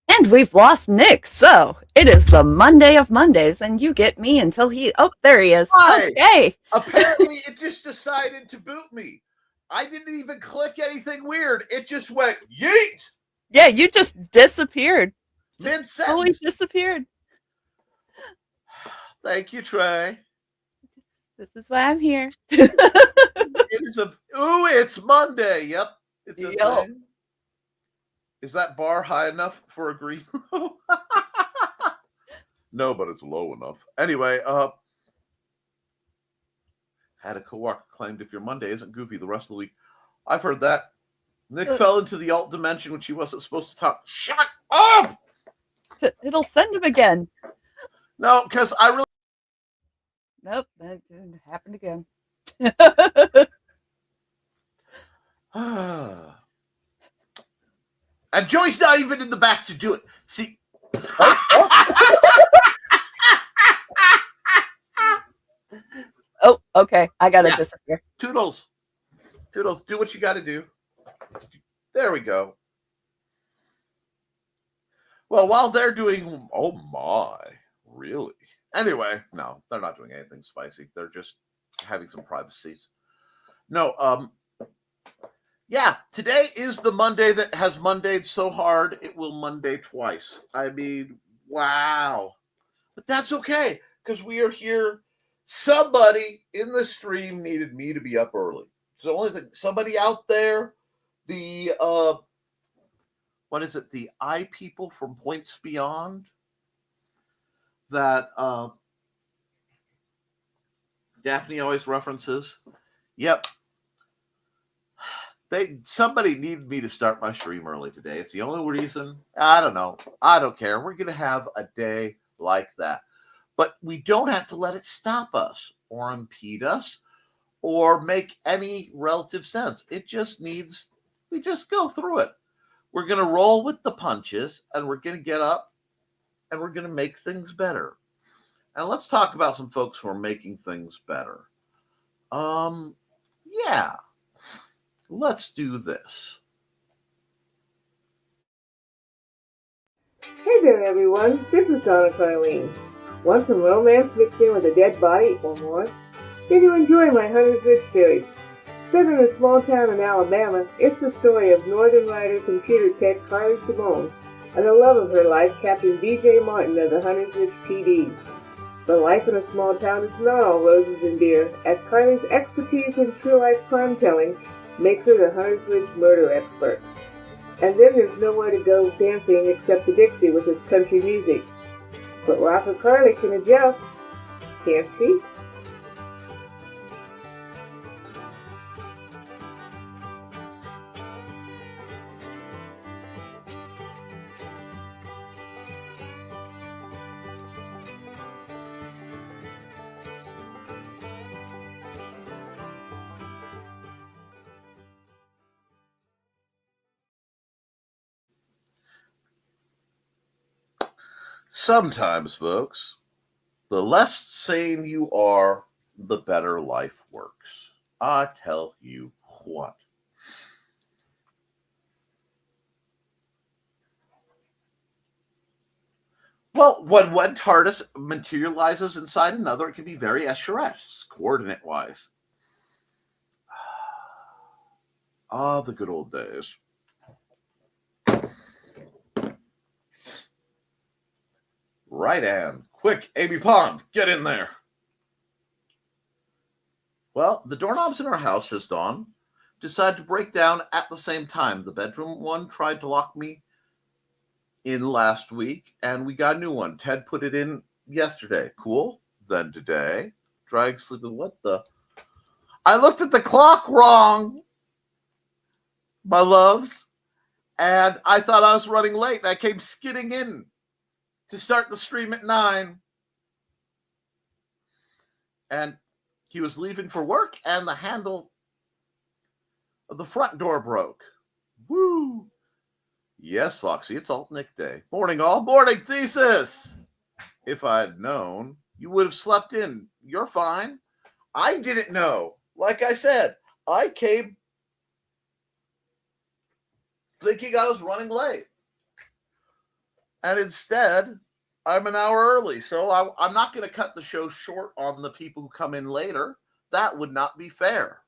And we've lost Nick, so it is the Monday of Mondays, and you get me until he... Oh, there he is. Hi. Okay. Apparently, it just decided to boot me. I didn't even click anything weird. It just went, yeet! Yeah, you just disappeared. Mid-sentence. Fully disappeared. Thank you, Trey. This is why I'm here. It is it's Monday. Yep. It's a thing. Is that bar high enough for a green room? No, but it's low enough. Anyway, had a coworker claimed if your Monday isn't goofy the rest of the week. I've heard that. Nick fell into the alt dimension when she wasn't supposed to talk. Shut up! It'll send him again. No, because I really... Nope, that didn't happen again. And Joy's not even in the back to do it. See... Oh, okay. I gotta disappear. Toodles. Toodles, do what you gotta do. There we go. Well, while they're doing... Oh, my. Really? Anyway, no, they're not doing anything spicy. They're just having some privacy. No, yeah, today is the Monday that has Mondayed so hard it will Monday twice. I mean, wow. But that's okay, because we are here. Somebody in the stream needed me to be up early. It's the only thing. Somebody out there, the, what is it? The eye people from Points Beyond that Daphne always references. Yep. Somebody needed me to start my stream early today. It's the only reason. I don't know. I don't care. We're going to have a day like that. But we don't have to let it stop us or impede us or make any relative sense. It just needs, we just go through it. We're going to roll with the punches, and we're going to get up, and we're going to make things better. And let's talk about some folks who are making things better. Yeah. Let's do this. Hey there, everyone. This is Donna Carlene. Want some romance mixed in with a dead body or more? Then you enjoy my Hunter's Ridge series. Set in a small town in Alabama, it's the story of Northern Rider computer tech Carly Simone and the love of her life, Captain B.J. Martin of the Hunter's Ridge PD. But life in a small town is not all roses and beer, as Carly's expertise in true-life crime-telling makes her the Hunter's Ridge murder expert. And then there's nowhere to go dancing except the Dixie with its country music. But Rocker Carly can adjust, can't she? Sometimes, folks, the less sane you are, the better life works. I tell you what. Well, when one TARDIS materializes inside another, it can be very Escherette, coordinate-wise. Ah, the good old days. Right, Ann. Quick, Amy Pond, get in there. Well, the doorknobs in our house, says Dawn, decided to break down at the same time. The bedroom one tried to lock me in last week, and we got a new one. Ted put it in yesterday. Cool. Then today, drag sleeping. What the? I looked at the clock wrong, my loves, and I thought I was running late. And I came skidding in to start the stream at 9. And he was leaving for work, and the handle of the front door broke. Woo! Yes, Foxy, it's Alt Nick Day. Morning, all. Morning, Thesis. If I'd known, you would have slept in. You're fine. I didn't know. Like I said, I came thinking I was running late. And instead, I'm an hour early. So I'm not going to cut the show short on the people who come in later. That would not be fair.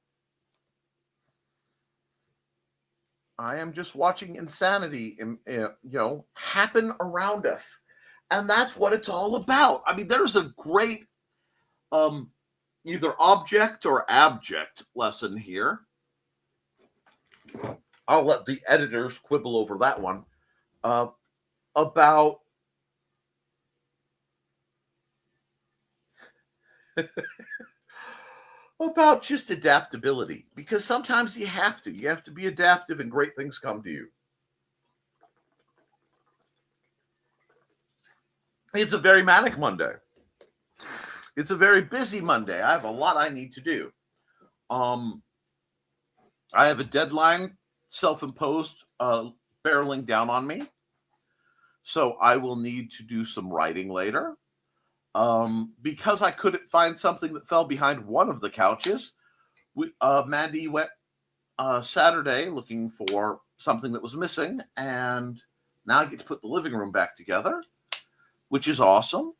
I am just watching insanity, happen around us. And that's what it's all about. I mean, there's a great either object or abject lesson here. I'll let the editors quibble over that one. About about just adaptability, because sometimes you have to be adaptive and great things come to you. It's a very manic Monday. It's a very busy Monday. I have a lot I need to do. I have a deadline self-imposed barreling down on me. So I will need to do some writing later. Because I couldn't find something that fell behind one of the couches, Mandy went Saturday looking for something that was missing, and now I get to put the living room back together, which is awesome.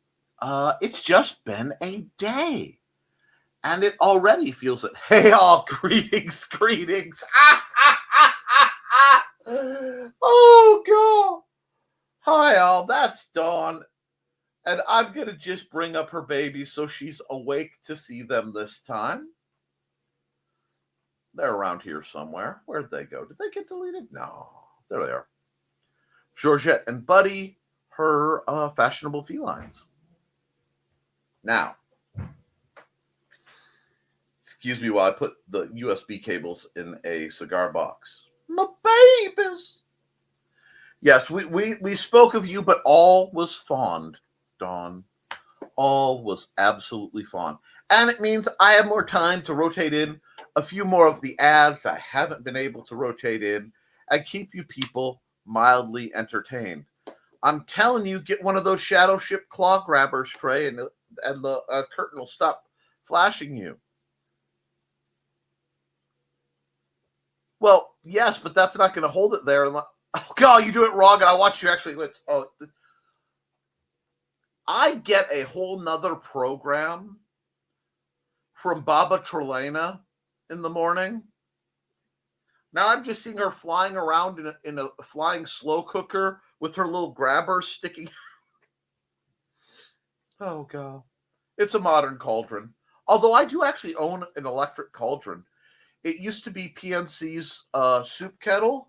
It's just been a day, and it already feels it. Hey, all, greetings. Oh, God. Hi, all. That's Dawn. And I'm going to just bring up her baby so she's awake to see them this time. They're around here somewhere. Where'd they go? Did they get deleted? No. There they are. Georgette and Buddy, her fashionable felines. Now, excuse me while I put the USB cables in a cigar box. My babies. Yes, we spoke of you, but all was fond. Dawn. All was absolutely fun. And it means I have more time to rotate in a few more of the ads I haven't been able to rotate in and keep you people mildly entertained. I'm telling you, get one of those shadow ship claw grabbers, Trey, and the curtain will stop flashing you. Well, yes, but that's not going to hold it there. Oh, God, you do it wrong, and I watched you actually. I get a whole nother program from Baba Trelena in the morning. Now I'm just seeing her flying around in a flying slow cooker with her little grabber sticking. Oh, God. It's a modern cauldron. Although I do actually own an electric cauldron. It used to be PNC's soup kettle.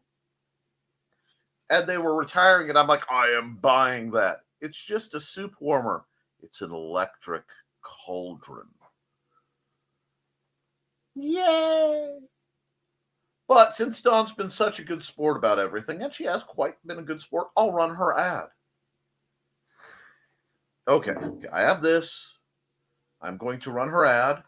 And they were retiring it. I'm like, I am buying that. It's just a soup warmer. It's an electric cauldron. Yay! But since Dawn's been such a good sport about everything, and she has quite been a good sport, I'll run her ad. Okay, I have this. I'm going to run her ad.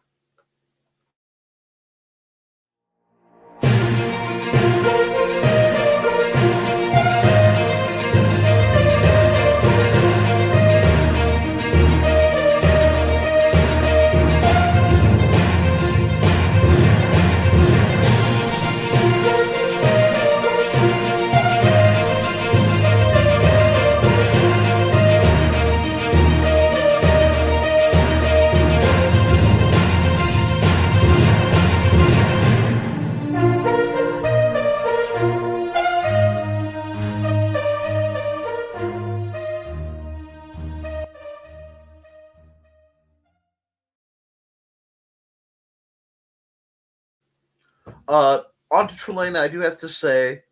On to Trelena, I do have to say,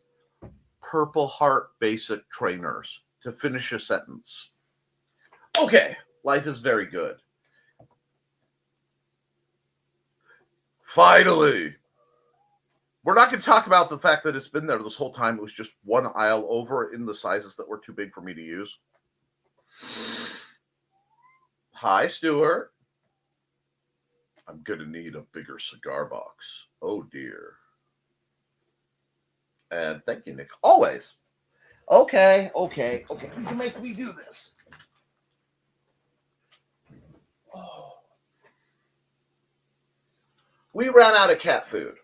Purple Heart basic trainers. to finish a sentence. Okay, life is very good. Finally. We're not going to talk about the fact that it's been there this whole time. It was just one aisle over in the sizes that were too big for me to use. Hi, Stuart. I'm going to need a bigger cigar box. Oh, dear. And thank you, Nick. Always. Okay. You can make me do this. Oh. We ran out of cat food.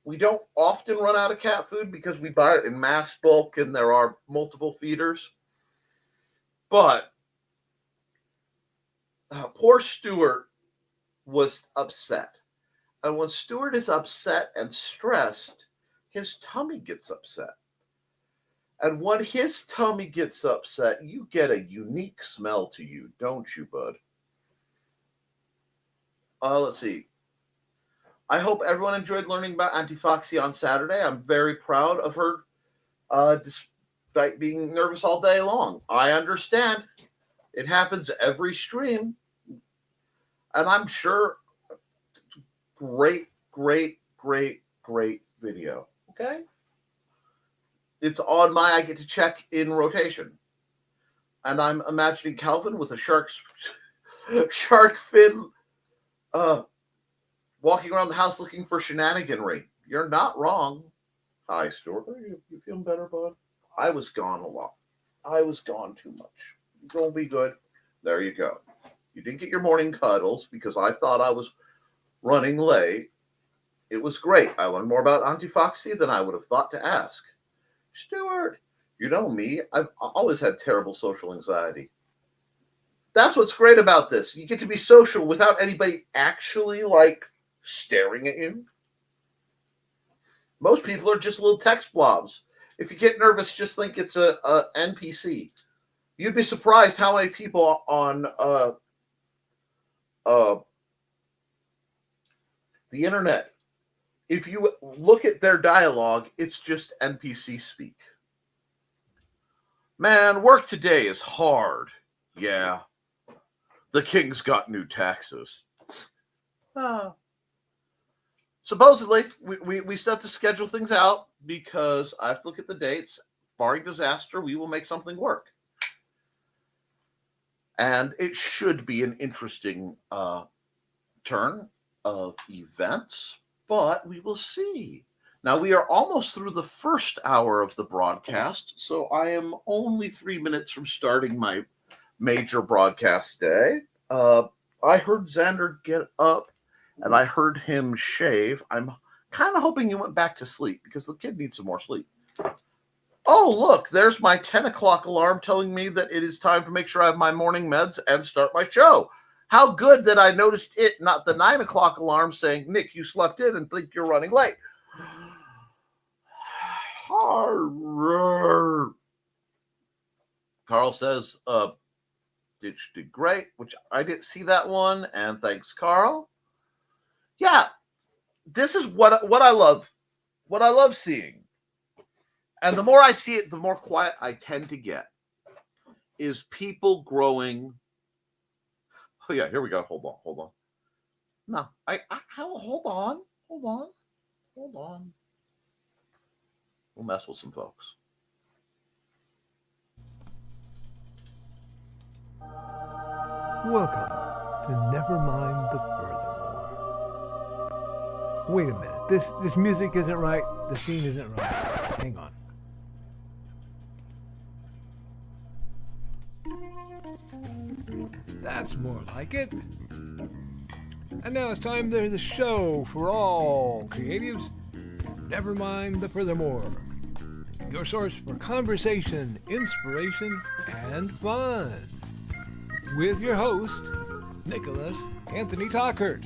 We don't often run out of cat food because we buy it in mass bulk and there are multiple feeders. But poor Stuart was upset. And when Stuart is upset and stressed, his tummy gets upset. And when his tummy gets upset, you get a unique smell to you, don't you, bud? Let's see. I hope everyone enjoyed learning about Auntie Foxy on Saturday. I'm very proud of her, despite being nervous all day long. I understand. It happens every stream. And I'm sure great video. Okay? It's on my I get to check in rotation. And I'm imagining Calvin with a shark fin walking around the house looking for shenaniganry. You're not wrong. Hi, Stuart. You feeling better, bud? I was gone a lot. I was gone too much. You're going to be good. There you go. You didn't get your morning cuddles because I thought I was running late. It was great. I learned more about Auntie Foxy than I would have thought to ask. Stuart, you know me. I've always had terrible social anxiety. That's what's great about this. You get to be social without anybody actually, staring at you. Most people are just little text blobs. If you get nervous, just think it's a NPC. You'd be surprised how many people on the internet, if you look at their dialogue, it's just NPC speak. Man, work today is hard. Yeah. The king's got new taxes. Supposedly, we still have to schedule things out because I have to look at the dates. Barring disaster, we will make something work. And it should be an interesting turn of events, but we will see. Now, we are almost through the first hour of the broadcast, so I am only 3 minutes from starting my major broadcast day. I heard Xander get up, and I heard him shave. I'm kind of hoping he went back to sleep because the kid needs some more sleep. Oh, look, there's my 10 o'clock alarm telling me that it is time to make sure I have my morning meds and start my show. How good that I noticed it, not the 9 o'clock alarm saying, Nick, you slept in and think you're running late. Carl says, Ditch did great, which I didn't see that one, and thanks, Carl. Yeah, this is what I love. What I love seeing. And the more I see it, the more quiet I tend to get. Is people growing. Oh yeah, here we go. Hold on. No, hold on. We'll mess with some folks. Welcome to Nevermind the Furthermore. Wait a minute. This music isn't right. The scene isn't right. Hang on. That's more like it. And now it's time to the show for all creatives. Nevermind the Furthermore. Your source for conversation, inspiration, and fun. With your host, Nicholas Anthony Tockert.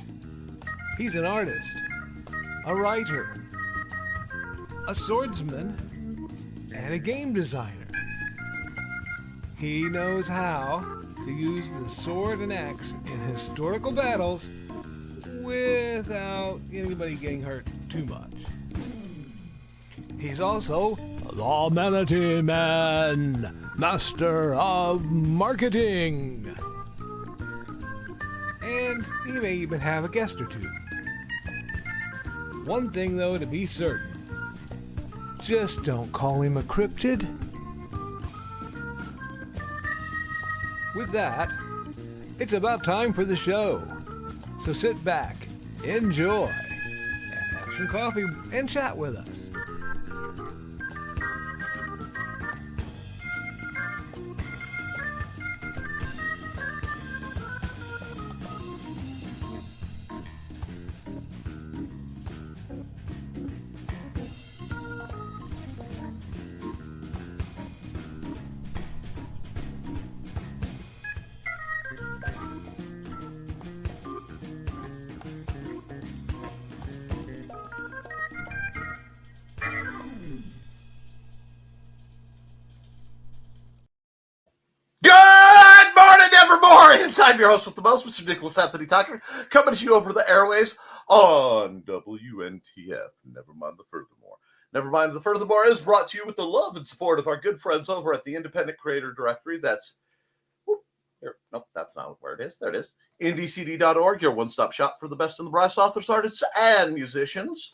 He's an artist, a writer, a swordsman, and a game designer. He knows how to use the sword and axe in historical battles without anybody getting hurt too much. He's also the Manatee Man, master of marketing. And he may even have a guest or two. One thing, though, to be certain. Just don't call him a cryptid. With that, it's about time for the show. So sit back, enjoy, and have some coffee and chat with us. Good morning, Nevermore! I'm your host with the most, Mr. Nicholas Anthony Tockert, coming to you over the airways on WNTF, Nevermind the Furthermore. Nevermind the Furthermore is brought to you with the love and support of our good friends over at the Independent Creator Directory. That's, here, nope, that's not where it is. There it is. IndieCD.org, your one-stop shop for the best in the brass authors, artists, and musicians.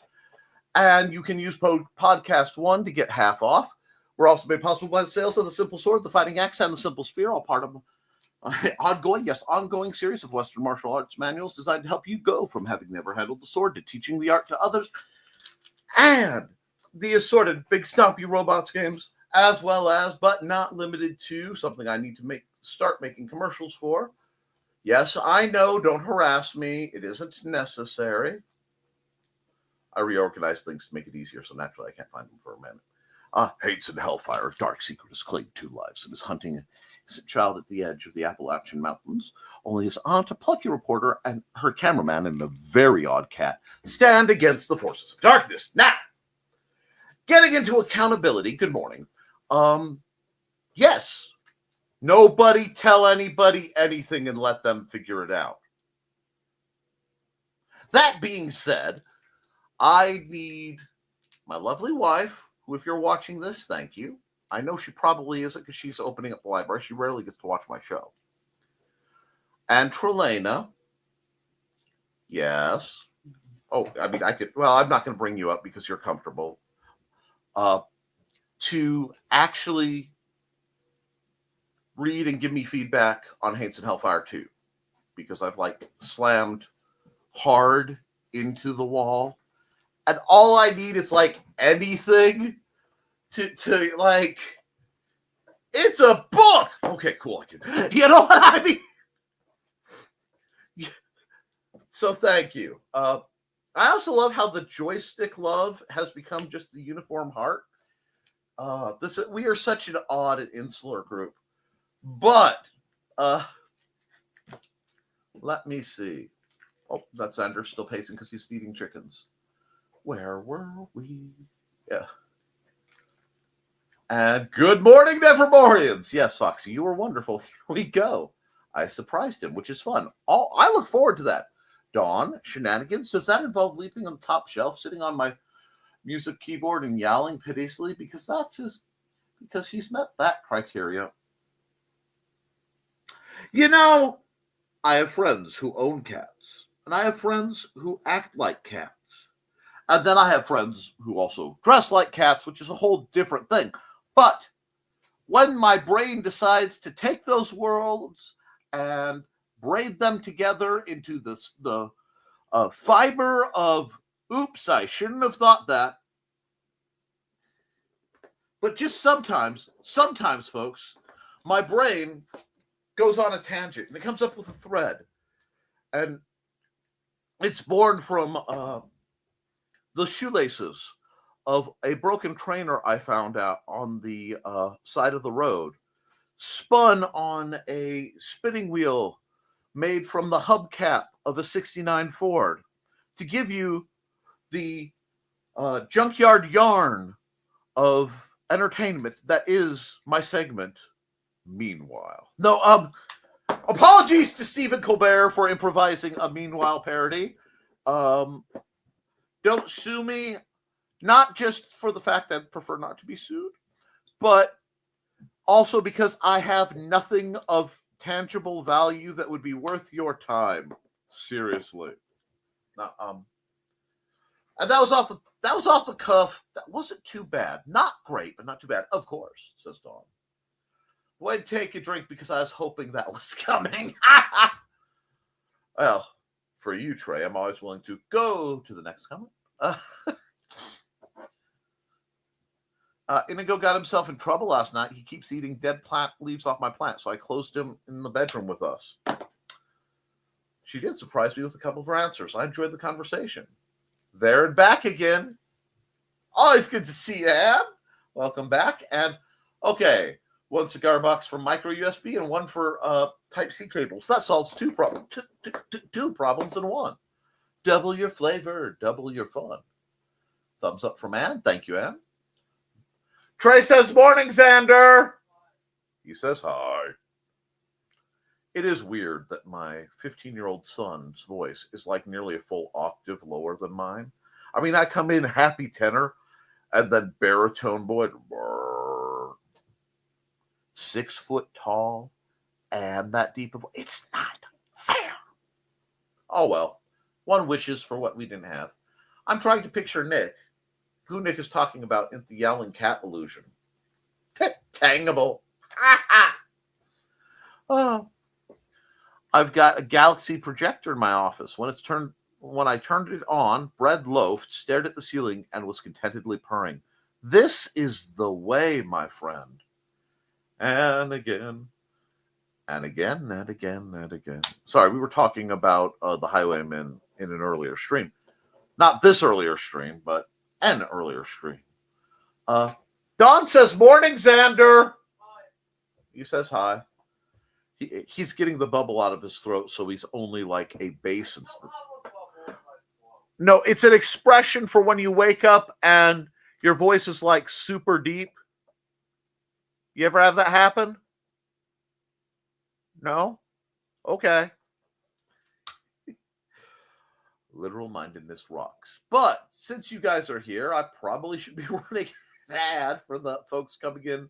And you can use Podcast One to get half off. We're also made possible by the sales of the Simple Sword, the Fighting Axe, and the Simple Spear, all part of ongoing series of Western martial arts manuals designed to help you go from having never handled the sword to teaching the art to others, and the assorted big stompy robots games, as well as, but not limited to, something I need to start making commercials for. Yes, I know, don't harass me. It isn't necessary. I reorganized things to make it easier, so naturally I can't find them for a minute. Hates and Hellfire, a dark secret has claimed 2 lives and is hunting a child at the edge of the Appalachian Mountains. Only his aunt, a plucky reporter, and her cameraman, and a very odd cat, stand against the forces of darkness. Now, getting into accountability, good morning. Yes, nobody tell anybody anything and let them figure it out. That being said, I need my lovely wife, who, if you're watching this, thank you. I know she probably isn't because she's opening up the library. She rarely gets to watch my show. And Trelena. Yes. Oh, I mean, I'm not going to bring you up because you're comfortable. To actually read and give me feedback on Hates and Hellfire 2. Because I've, slammed hard into the wall. And all I need is, anything to it's a book. Okay, cool. You know what I mean? So thank you. I also love how the joystick love has become just the uniform heart. We are such an odd and insular group. But let me see. Oh, that's Anders still pacing because he's feeding chickens. Where were we? Yeah. And good morning, Nevermorians. Yes, Foxy, you were wonderful. Here we go. I surprised him, which is fun. I look forward to that. Dawn, shenanigans. Does that involve leaping on the top shelf, sitting on my music keyboard and yowling piteously? Because he's met that criteria. You know, I have friends who own cats, and I have friends who act like cats. And then I have friends who also dress like cats, which is a whole different thing. But when my brain decides to take those worlds and braid them together into the fiber of, oops, I shouldn't have thought that. But just sometimes, folks, my brain goes on a tangent and it comes up with a thread. And it's born from the shoelaces of a broken trainer I found out on the side of the road, spun on a spinning wheel made from the hubcap of a 69 Ford, to give you the junkyard yarn of entertainment that is my segment, Meanwhile. No, apologies to Stephen Colbert for improvising a Meanwhile parody. Don't sue me. Not just for the fact that I prefer not to be sued, but Also because I have nothing of tangible value that would be worth your time. Seriously. And that was off the cuff. That wasn't too bad. Not great, but not too bad. Of course, says Dawn. Would take a drink because I was hoping that was coming. Well, for you, Trey, I'm always willing to go to the next comment. Inigo got himself in trouble last night. He keeps eating dead plant leaves off my plant, so I closed him in the bedroom with us. She did surprise me with a couple of her answers. I enjoyed the conversation. There and back again. Always good to see you, Ann. Welcome back. And, okay, one cigar box for micro USB and one for Type-C cables. That solves two problems in one. Double your flavor, double your fun. Thumbs up from Ann. Thank you, Ann. Trey says, morning, Xander. He says hi. It is weird that my 15-year-old son's voice is like nearly a full octave lower than mine. I mean, I come in happy tenor and then baritone boy, 6 foot tall and that deep of voice. It's not fair. Oh, well, one wishes for what we didn't have. I'm trying to picture Nick, who Nick is talking about in the yowling cat illusion. Tangable. Oh. I've got a Galaxy projector in my office. When I turned it on, Bread loafed, stared at the ceiling, and was contentedly purring. This is the way, my friend. And again, and again, and again, and again. Sorry, we were talking about the Highwaymen in an earlier stream. Not this earlier stream, but an earlier stream. Don says, morning, Xander. Hi. He says hi. He's getting the bubble out of his throat, so he's only like a bass. No, it's an expression for when you wake up and your voice is like super deep. You ever have that happen? No? Okay. Literal mindedness rocks. But since you guys are here, I probably should be running an ad for the folks coming in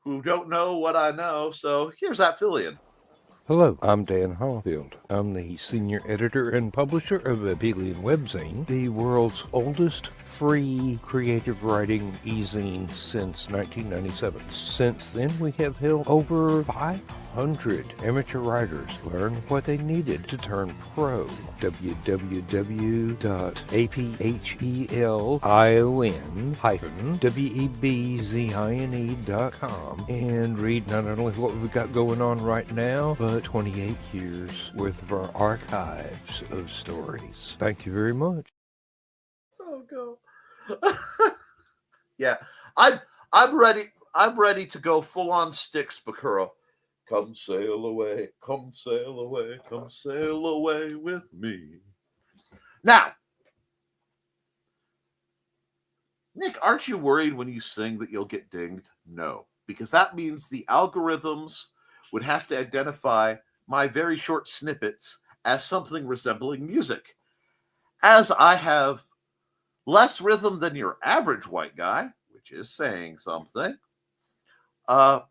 who don't know what I know. So here's that fill-in. Hello, I'm Dan Hallfield. I'm the senior editor and publisher of Abelian Webzine, the world's oldest free creative writing e-zine since 1997. Since then, we have helped over 500 amateur writers learn what they needed to turn pro. www.aphelion-webzine.com and read not only what we've got going on right now, but 28 years worth of our archives of stories. Thank you very much. Oh, go. Yeah, I'm ready. I'm ready to go full on Styx, Bakura. Come sail away, come sail away, come sail away with me. Now, Nick, aren't you worried when you sing that you'll get dinged? No, because that means the algorithms would have to identify my very short snippets as something resembling music. As I have less rhythm than your average white guy, which is saying something, they'd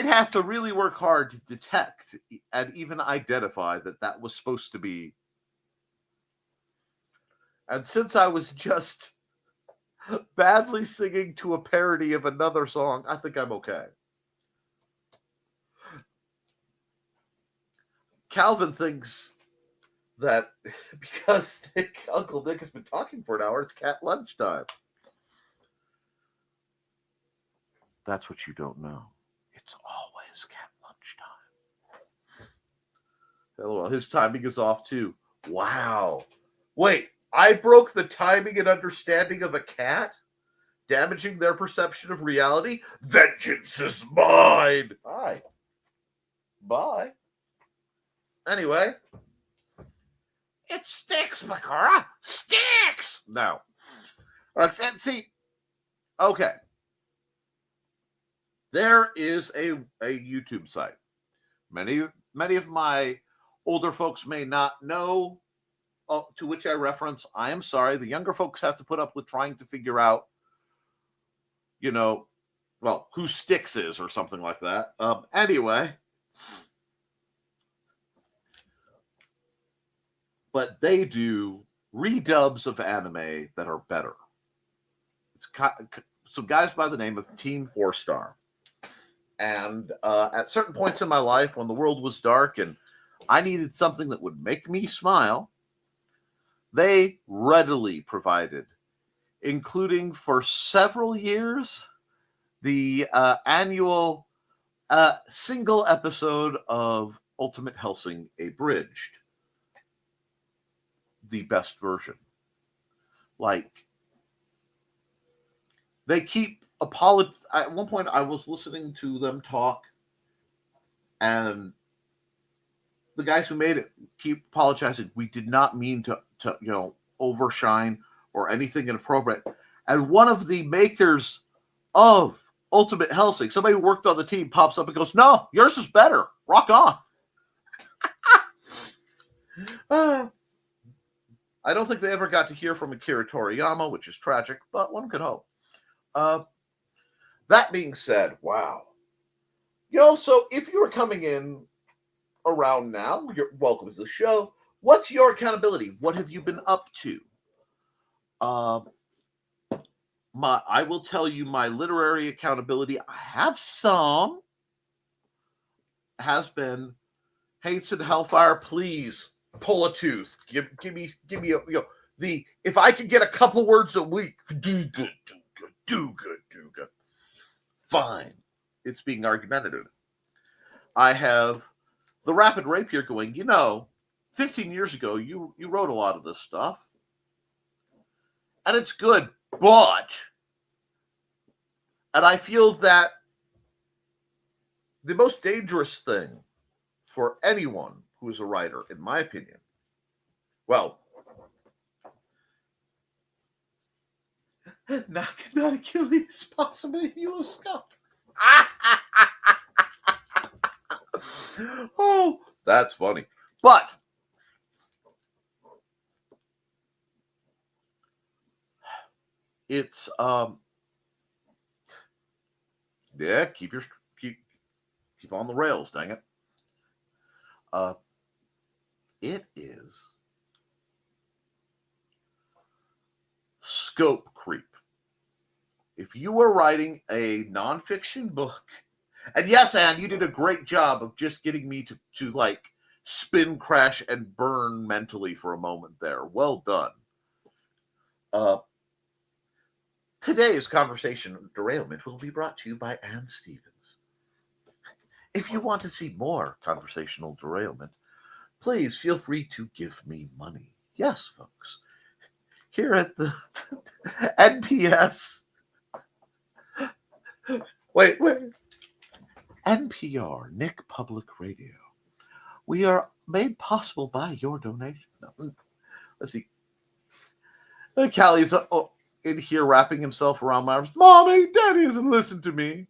have to really work hard to detect and even identify that that was supposed to be. And since I was just badly singing to a parody of another song, I think I'm okay. Calvin thinks that because Uncle Nick has been talking for an hour, it's cat lunchtime. That's what you don't know. It's always cat lunchtime. LOL. His timing is off too. Wow. Wait, I broke the timing and understanding of a cat, damaging their perception of reality? Vengeance is mine. Hi. Bye. Anyway. It sticks, Bakura. Sticks. Now. Let's see. Okay. There is a YouTube site. Many of my older folks may not know to which I reference. I am sorry. The younger folks have to put up with trying to figure out who Styx is or something like that. Anyway, but they do redubs of anime that are better. It's some guys by the name of Team 4-Star. And at certain points in my life when the world was dark and I needed something that would make me smile, they readily provided, including for several years, the annual single episode of Ultimate Hellsing Abridged. The best version. Like, they keep at one point I was listening to them talk, and the guys who made it keep apologizing. We did not mean to overshine or anything inappropriate. And one of the makers of Ultimate Hellsing, somebody who worked on the team, pops up and goes, "No, yours is better. Rock on." I don't think they ever got to hear from Akira Toriyama, which is tragic, but one could hope. That being said, wow. So if you're coming in around now, you're welcome to the show. What's your accountability? What have you been up to? I will tell you my literary accountability. I have some. Has been Hates and Hellfire. Please pull a tooth. Give me the if I could get a couple words a week, do good. Fine. It's being argumentative. I have the Rapid Rapier going, 15 years ago, you wrote a lot of this stuff. And it's good, but, and I feel that the most dangerous thing for anyone who is a writer, in my opinion, well, not Achilles, possibly you Scott. Oh, that's funny. But it's keep on the rails, dang it. It is scope creep. If you were writing a nonfiction book, and yes, Anne, you did a great job of just getting me to like spin, crash, and burn mentally for a moment there. Well done. Today's conversation derailment will be brought to you by Anne Stevens. If you want to see more conversational derailment, please feel free to give me money. Yes, folks. Here at the NPS. Wait. NPR, Nick Public Radio. We are made possible by your donation. Let's see. Callie's in here wrapping himself around my arms. Mommy, Daddy doesn't listen to me.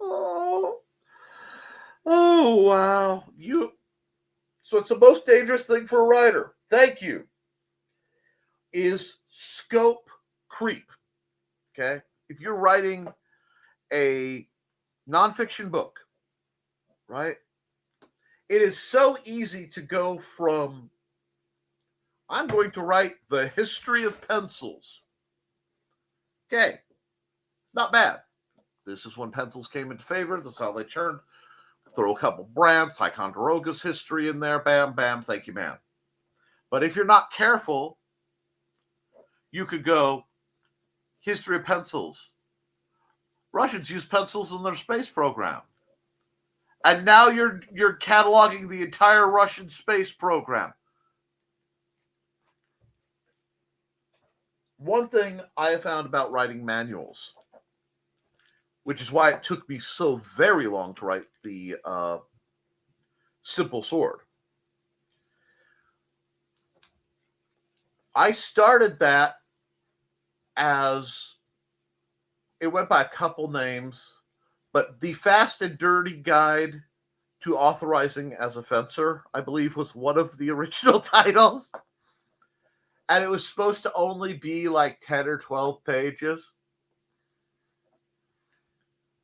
Oh, wow. So it's the most dangerous thing for a writer. Thank you. Is scope creep. Okay? If you're writing a nonfiction book, right? It is so easy to go from, I'm going to write the history of pencils. Okay. Not bad. This is when pencils came into favor. That's how they turned. Throw a couple brands, Ticonderoga's history in there. Bam, bam. Thank you, man. But if you're not careful, you could go, history of pencils. Russians use pencils in their space program. And now you're cataloging the entire Russian space program. One thing I have found about writing manuals, which is why it took me so very long to write the Simple Sword. I started that as, it went by a couple names, but The Fast and Dirty Guide to Authorizing as a Fencer, I believe, was one of the original titles. And it was supposed to only be like 10 or 12 pages.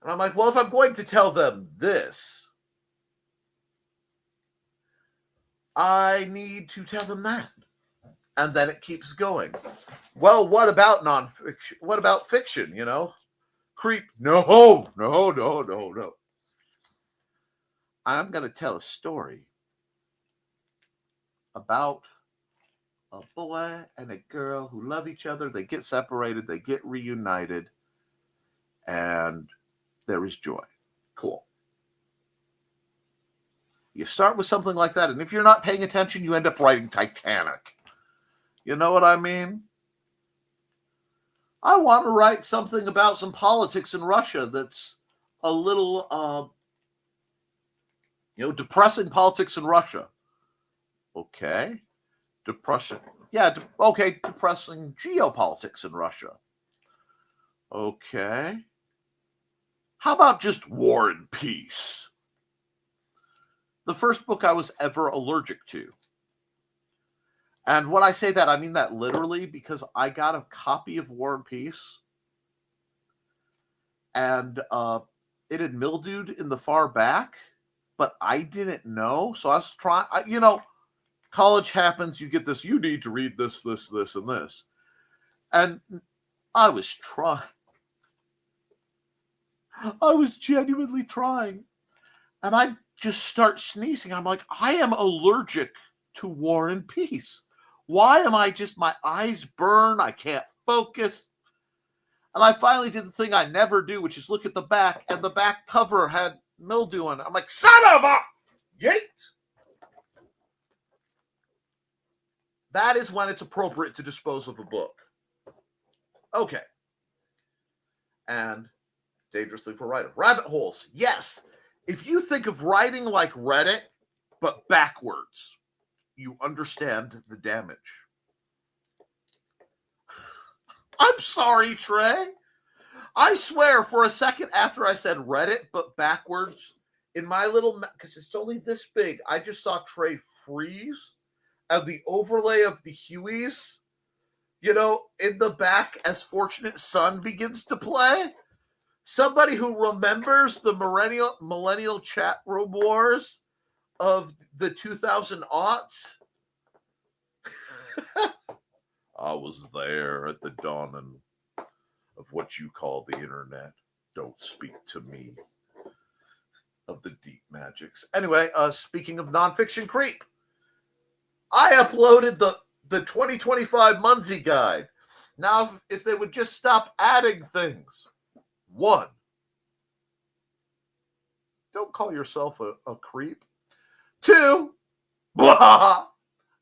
And I'm like, well, if I'm going to tell them this, I need to tell them that. And then it keeps going. Well, what about nonfiction? What about fiction, you know? Creep. No. I'm going to tell a story about a boy and a girl who love each other. They get separated, they get reunited, and there is joy. Cool. You start with something like that, and if you're not paying attention, you end up writing Titanic. You know what I mean? I want to write something about some politics in Russia that's a little, depressing politics in Russia. Okay. Depressing. Yeah, depressing geopolitics in Russia. Okay. How about just War and Peace? The first book I was ever allergic to. And when I say that, I mean that literally, because I got a copy of War and Peace, and it had mildewed in the far back, but I didn't know. So I was trying, college happens, you get this, you need to read this, and this. And I was trying. I was genuinely trying. And I just start sneezing. I'm like, I am allergic to War and Peace. Why am I my eyes burn? I can't focus. And I finally did the thing I never do, which is look at the back, and the back cover had mildew on it. I'm like, son of a yeet! That is when it's appropriate to dispose of a book. Okay. And dangerously for writer. Rabbit holes. Yes. If you think of writing like Reddit, but backwards, you understand the damage. I'm sorry, Trey. I swear for a second after I said Reddit, but backwards, in my little, because it's only this big, I just saw Trey freeze, and the overlay of the Hueys, in the back as Fortunate Son begins to play. Somebody who remembers the millennial chat room wars of the 2000 aughts. I was there at the dawning of what you call the internet. Don't speak to me of the deep magics. Anyway, speaking of nonfiction creep, I uploaded the 2025 Munsey Guide. Now, if they would just stop adding things. 1, don't call yourself a creep. 2, blah.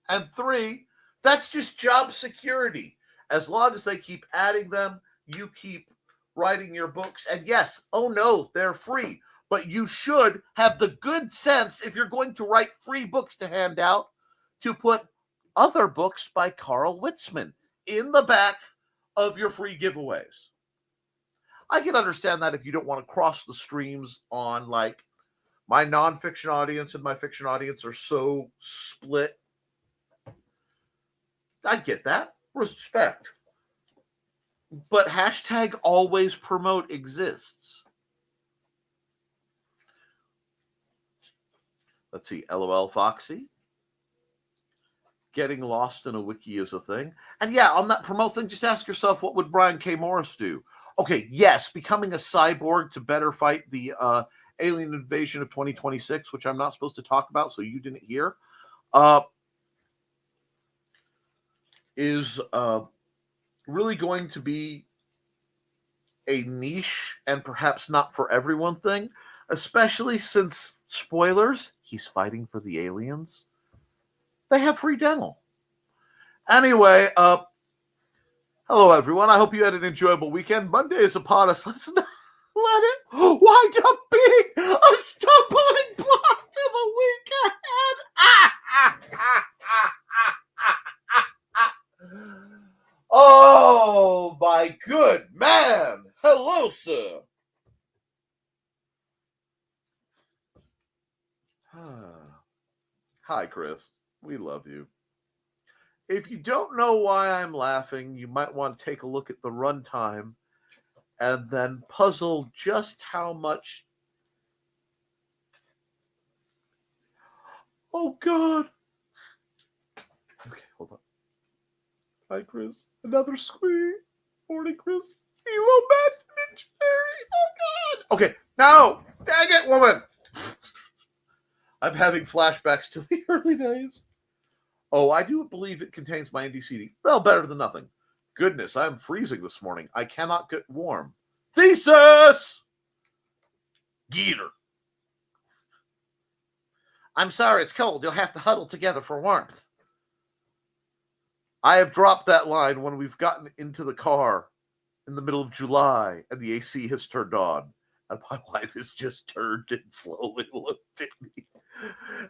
And 3, that's just job security. As long as they keep adding them, you keep writing your books. And yes, oh no, they're free. But you should have the good sense, if you're going to write free books to hand out, to put other books by Carl Witzman in the back of your free giveaways. I can understand that if you don't want to cross the streams on, like, my nonfiction audience and my fiction audience are so split. I get that. Respect. But hashtag always promote exists. Let's see. LOL Foxy. Getting lost in a wiki is a thing. And yeah, on that promote thing, just ask yourself, what would Brian K. Morris do? Okay, yes, becoming a cyborg to better fight the alien invasion of 2026, which I'm not supposed to talk about, so you didn't hear, is really going to be a niche and perhaps not for everyone thing, especially since, spoilers, he's fighting for the aliens. They have free dental. Anyway, hello, everyone. I hope you had an enjoyable weekend. Monday is upon us. Let's not let it wind up being a stumbling block to the week ahead. Oh, my good man. Hello, sir. Hi, Chris. We love you. If you don't know why I'm laughing, you might want to take a look at the runtime and then puzzle just how much. Oh, God. Okay, hold on. Hi, Chris. Another squeak. Morning, Chris. Hello, Matt and Cherry. Oh, God. Okay, no. Dang it, woman. I'm having flashbacks to the early days. Oh, I do believe it contains my NDCD. Well, better than nothing. Goodness, I'm freezing this morning. I cannot get warm. Thesis! Geeter. I'm sorry, it's cold. You'll have to huddle together for warmth. I have dropped that line when we've gotten into the car in the middle of July and the AC has turned on. And my wife has just turned and slowly looked at me.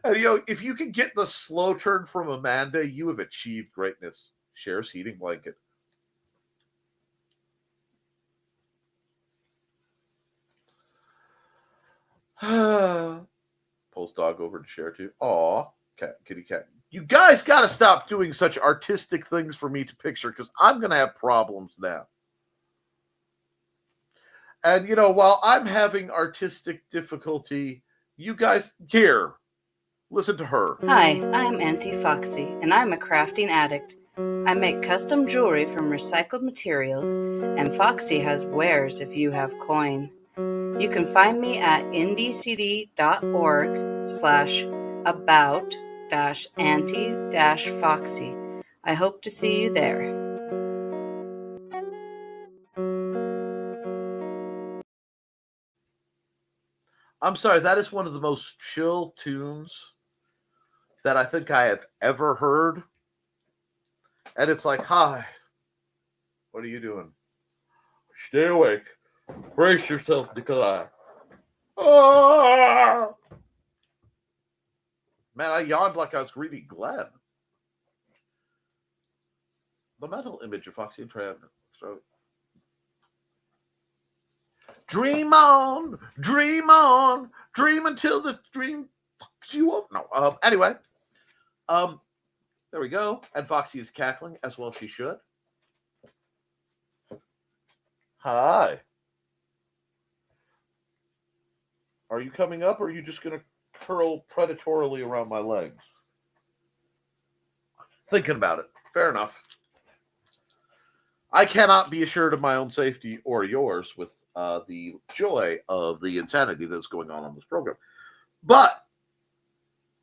And, if you can get the slow turn from Amanda, you have achieved greatness. Shares heating blanket. Pulls dog over to share too. Aw, cat, kitty cat. You guys got to stop doing such artistic things for me to picture because I'm going to have problems now. And, while I'm having artistic difficulty, you guys, here, listen to her. Hi, I'm Auntie Foxy, and I'm a crafting addict. I make custom jewelry from recycled materials, and Foxy has wares if you have coin. You can find me at ndcd.org/about-auntie-foxy. I hope to see you there. I'm sorry, that is one of the most chill tunes that I think I have ever heard. And it's like, hi, what are you doing? Stay awake. Brace yourself, Nikolai. Ah! Man, I yawned like I was reading Glenn. The mental image of Foxy and Trav. Dream on, dream on, dream until the dream fucks you up. No, anyway, there we go. And Foxy is cackling as well she should. Hi. Are you coming up or are you just going to curl predatorily around my legs? Thinking about it. Fair enough. I cannot be assured of my own safety or yours with the joy of the insanity that's going on this program. But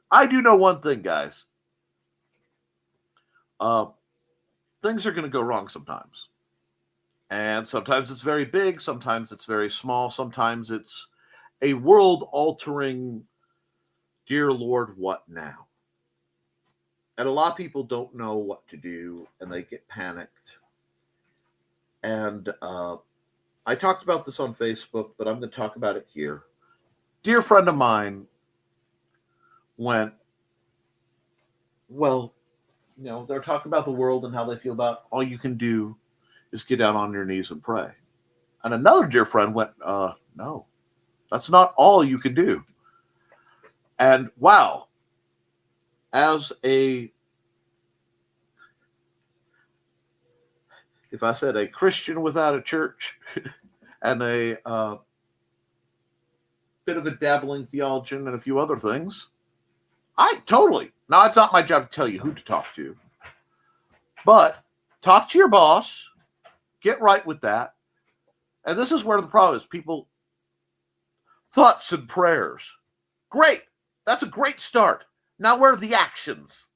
I do know one thing, guys. Things are going to go wrong sometimes. And sometimes it's very big. Sometimes it's very small. Sometimes it's a world-altering, dear Lord, what now? And a lot of people don't know what to do, and they get panicked. And I talked about this on Facebook, but I'm going to talk about it here. Dear friend of mine went, well, they're talking about the world and how they feel about all you can do is get down on your knees and pray. And another dear friend went, no, that's not all you can do. And wow, if I said a Christian without a church and a bit of a dabbling theologian and a few other things, now it's not my job to tell you who to talk to, but talk to your boss, get right with that. And this is where the problem is. People, thoughts and prayers. Great. That's a great start. Now where are the actions?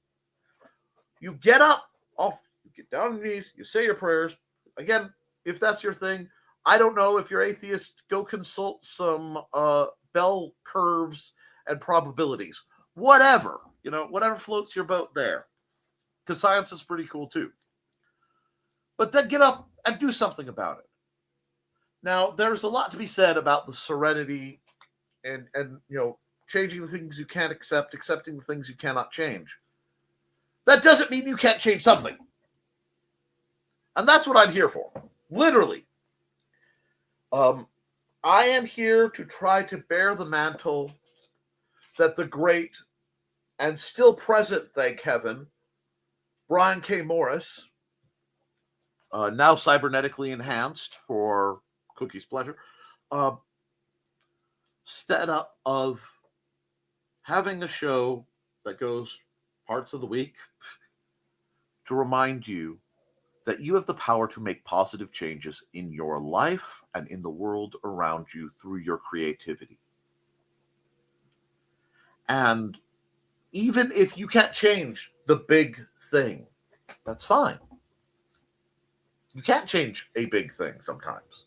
You get up, you get down on your knees, you say your prayers. Again, if that's your thing, I don't know. If you're atheist, go consult some bell curves and probabilities. Whatever. Whatever floats your boat there. Because science is pretty cool too. But then get up and do something about it. Now, there's a lot to be said about the serenity and changing the things you can't accept, accepting the things you cannot change. That doesn't mean you can't change something. And that's what I'm here for. Literally. I am here to try to bear the mantle that the great and still present, thank heaven, Brian K. Morris, now cybernetically enhanced for Cookie's pleasure, set up of having a show that goes parts of the week to remind you that you have the power to make positive changes in your life and in the world around you through your creativity. And even if you can't change the big thing, that's fine. You can't change a big thing sometimes.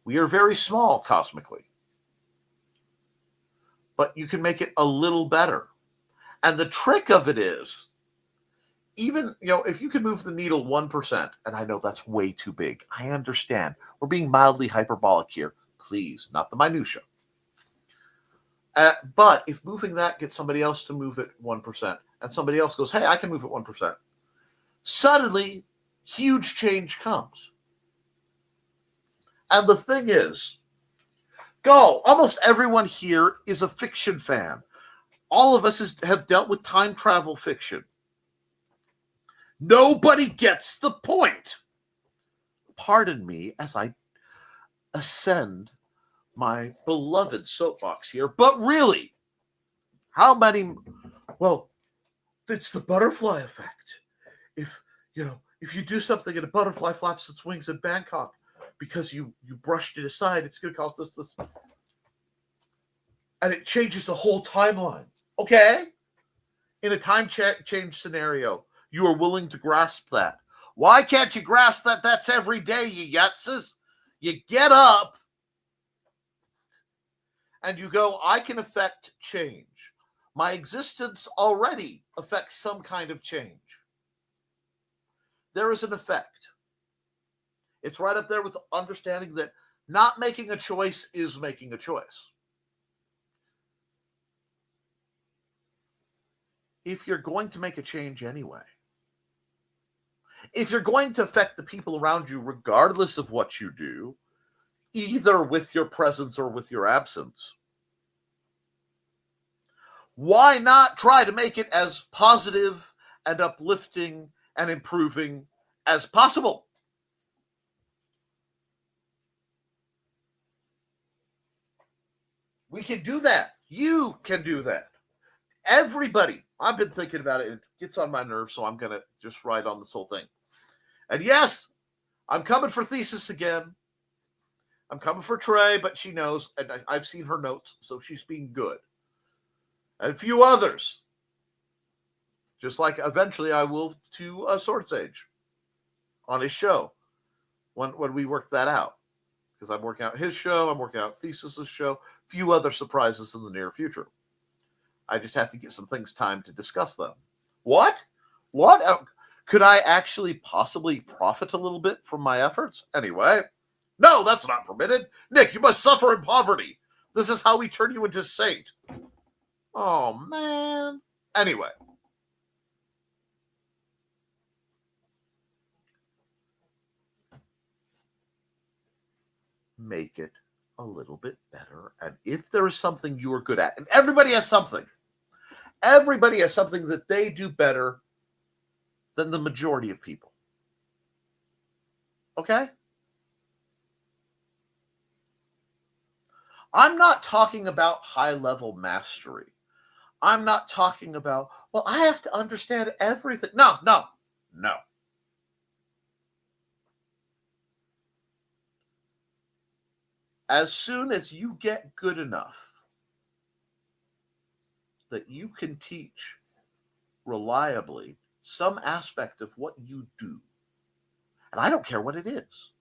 We are very small cosmically. But you can make it a little better. And the trick of it is, even, if you can move the needle 1%, and I know that's way too big. I understand. We're being mildly hyperbolic here. Please, not the minutia. But if moving that gets somebody else to move it 1%, and somebody else goes, hey, I can move it 1%, suddenly, huge change comes. And the thing is, almost everyone here is a fiction fan. All of us have dealt with time travel fiction. Nobody gets the point. Pardon me as I ascend my beloved soapbox here, but really, how many? Well, it's the butterfly effect. If you do something and a butterfly flaps its wings in Bangkok because you brushed it aside, it's going to cause this, and it changes the whole timeline. Okay, in a time change scenario, you are willing to grasp that. Why can't you grasp that? That's every day, you yutzes. You get up and you go, I can affect change. My existence already affects some kind of change. There is an effect. It's right up there with understanding that not making a choice is making a choice. If you're going to make a change anyway, if you're going to affect the people around you regardless of what you do, either with your presence or with your absence, why not try to make it as positive and uplifting and improving as possible? We can do that. You can do that. Everybody. I've been thinking about it. It gets on my nerves, so I'm going to just write on this whole thing. And yes, I'm coming for Thesis again. I'm coming for Trey, but she knows, and I've seen her notes, so she's being good. And a few others. Just like eventually I will to Sword's Age on his show when we work that out. Because I'm working out his show, I'm working out Thesis's show, a few other surprises in the near future. I just have to get some things time to discuss them. What? Could I actually possibly profit a little bit from my efforts? Anyway, no, that's not permitted. Nick, you must suffer in poverty. This is how we turn you into saint. Oh, man. Anyway. Make it a little bit better. And if there is something you are good at, and everybody has something that they do better than the majority of people. Okay? I'm not talking about high-level mastery. I'm not talking about, well, I have to understand everything. No. As soon as you get good enough that you can teach reliably some aspect of what you do, and I don't care what it is.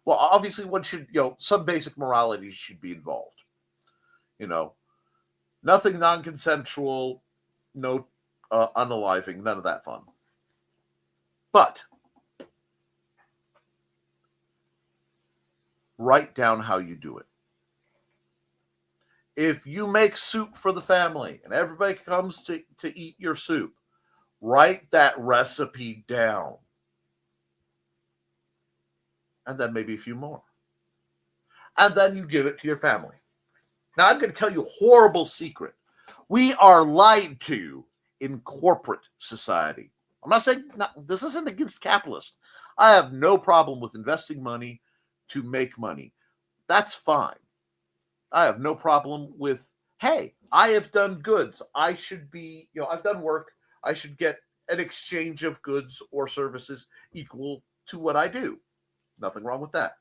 Well, obviously one should, some basic morality should be involved. Nothing non-consensual, no unaliving, none of that fun. But write down how you do it. If you make soup for the family and everybody comes to eat your soup, write that recipe down. And then maybe a few more. And then you give it to your family. Now, I'm going to tell you a horrible secret. We are lied to in corporate society. I'm not saying this isn't against capitalists. I have no problem with investing money to make money. That's fine. I have no problem with, hey, I have done goods. I should be, I've done work. I should get an exchange of goods or services equal to what I do. Nothing wrong with that.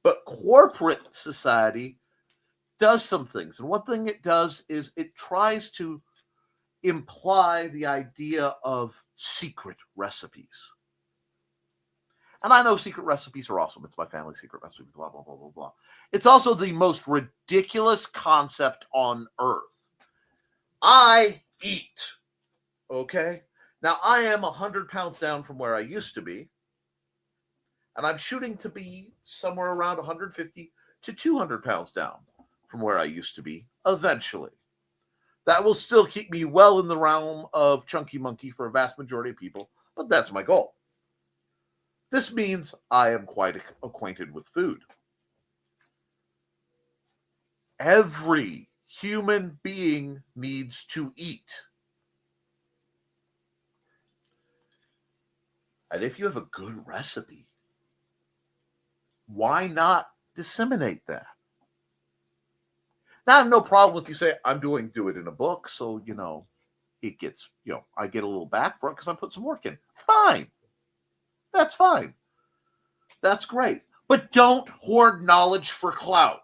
But corporate society does some things. And one thing it does is it tries to imply the idea of secret recipes. And I know secret recipes are awesome. It's my family's secret recipe, blah, blah, blah, blah, blah. It's also the most ridiculous concept on earth. I eat, okay? Now, I am 100 pounds down from where I used to be, and I'm shooting to be somewhere around 150 to 200 pounds down from where I used to be eventually. That will still keep me well in the realm of chunky monkey for a vast majority of people, but that's my goal. This means I am quite acquainted with food. Every human being needs to eat. And if you have a good recipe, why not disseminate that? Now, I have no problem with you say, do it in a book, so, it gets, I get a little back for it because I put some work in. Fine. That's fine. That's great. But don't hoard knowledge for clout.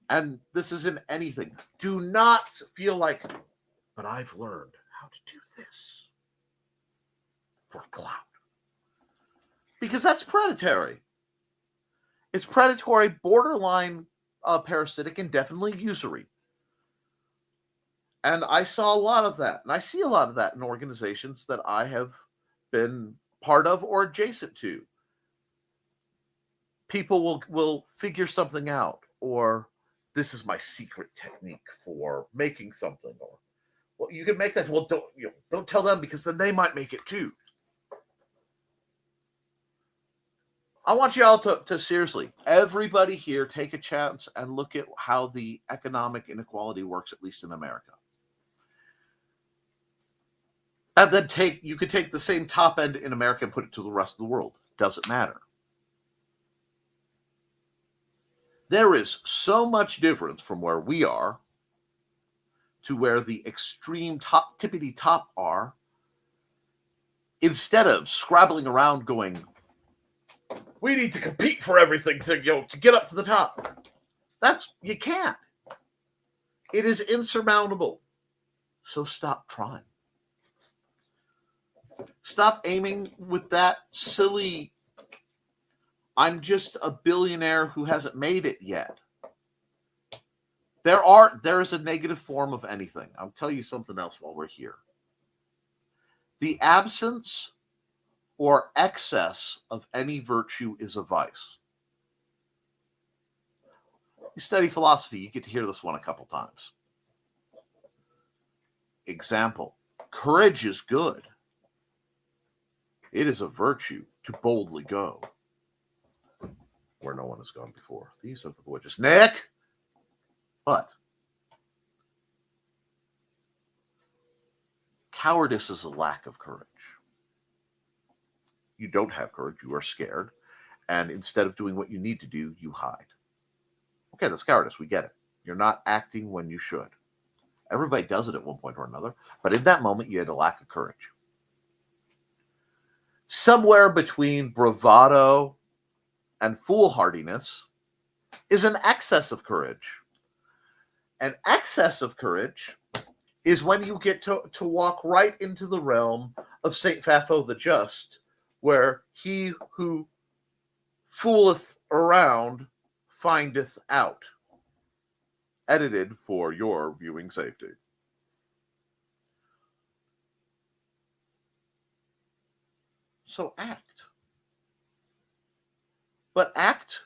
And this isn't anything. Do not feel like, but I've learned how to do this for clout. Because that's predatory. It's predatory, borderline parasitic, and definitely usury. And I saw a lot of that. And I see a lot of that in organizations that I have been part of or adjacent to. People will figure something out, or this is my secret technique for making something, or, well, you can make that. Well, don't tell them, because then they might make it too. I want you all to seriously, everybody here, take a chance and look at how the economic inequality works, at least in America. And then you could take the same top end in America and put it to the rest of the world. Doesn't matter. There is so much difference from where we are to where the extreme tippity top are. Instead of scrabbling around going, we need to compete for everything to get up to the top. You can't. It is insurmountable. So stop trying. Stop aiming with that silly, I'm just a billionaire who hasn't made it yet. There is a negative form of anything. I'll tell you something else while we're here. The absence or excess of any virtue is a vice. You study philosophy, you get to hear this one a couple times. Example, courage is good. It is a virtue to boldly go where no one has gone before. These are the voyages. Nick! But cowardice is a lack of courage. You don't have courage, you are scared, and instead of doing what you need to do, you hide. Okay, that's cowardice, we get it. You're not acting when you should. Everybody does it at one point or another, but in that moment, you had a lack of courage. Somewhere between bravado and foolhardiness is an excess of courage. An excess of courage is when you get to walk right into the realm of St. Fafo the Just, where he who fooleth around findeth out. Edited for your viewing safety. So act. But act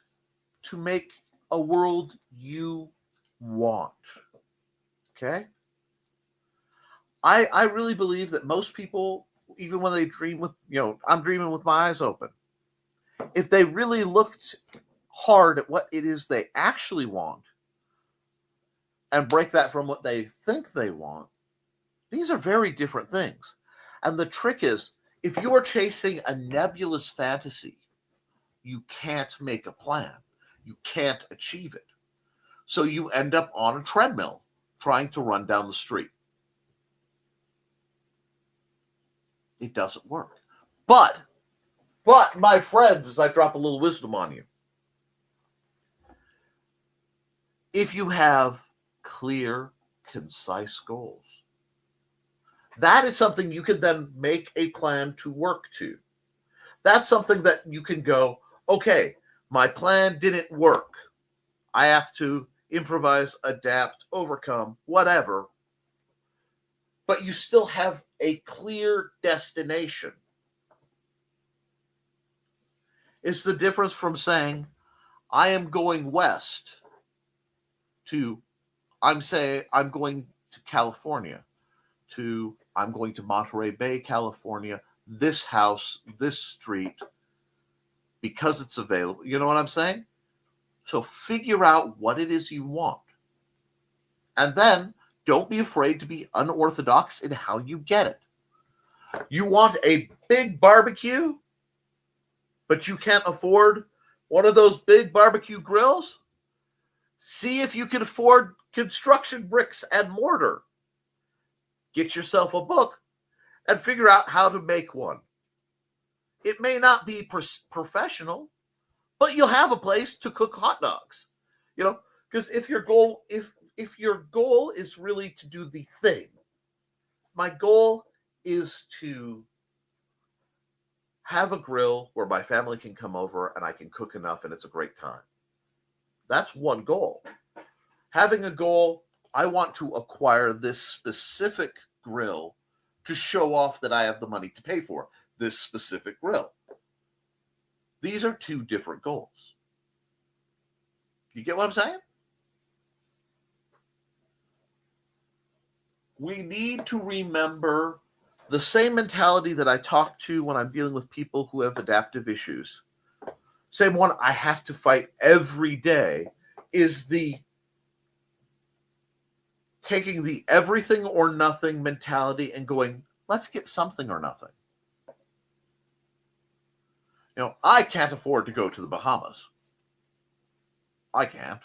to make a world you want. Okay? I really believe that most people, even when they dream with, I'm dreaming with my eyes open. If they really looked hard at what it is they actually want and break that from what they think they want, these are very different things. And the trick is, if you are chasing a nebulous fantasy, you can't make a plan. You can't achieve it. So you end up on a treadmill trying to run down the street. It doesn't work. But, my friends, as I drop a little wisdom on you, if you have clear, concise goals, that is something you can then make a plan to work to. That's something that you can go, okay, my plan didn't work. I have to improvise, adapt, overcome, whatever. But you still have a clear destination. It's the difference from saying, I am going west to, I'm going to California, to I'm going to Monterey Bay, California, this house, this street, because it's available. You know what I'm saying? So figure out what it is you want. And then don't be afraid to be unorthodox in how you get it. You want a big barbecue, but you can't afford one of those big barbecue grills? See if you can afford construction bricks and mortar. Get yourself a book and figure out how to make one. It may not be professional, but you'll have a place to cook hot dogs. You know, because if your goal is really to do the thing, my goal is to have a grill where my family can come over and I can cook enough and it's a great time. That's one goal. Having a goal, I want to acquire this specific grill to show off that I have the money to pay for this specific grill. These are two different goals. You get what I'm saying? We need to remember the same mentality that I talk to when I'm dealing with people who have adaptive issues. Same one I have to fight every day is the taking the everything or nothing mentality and going, let's get something or nothing. You know, I can't afford to go to the Bahamas. I can't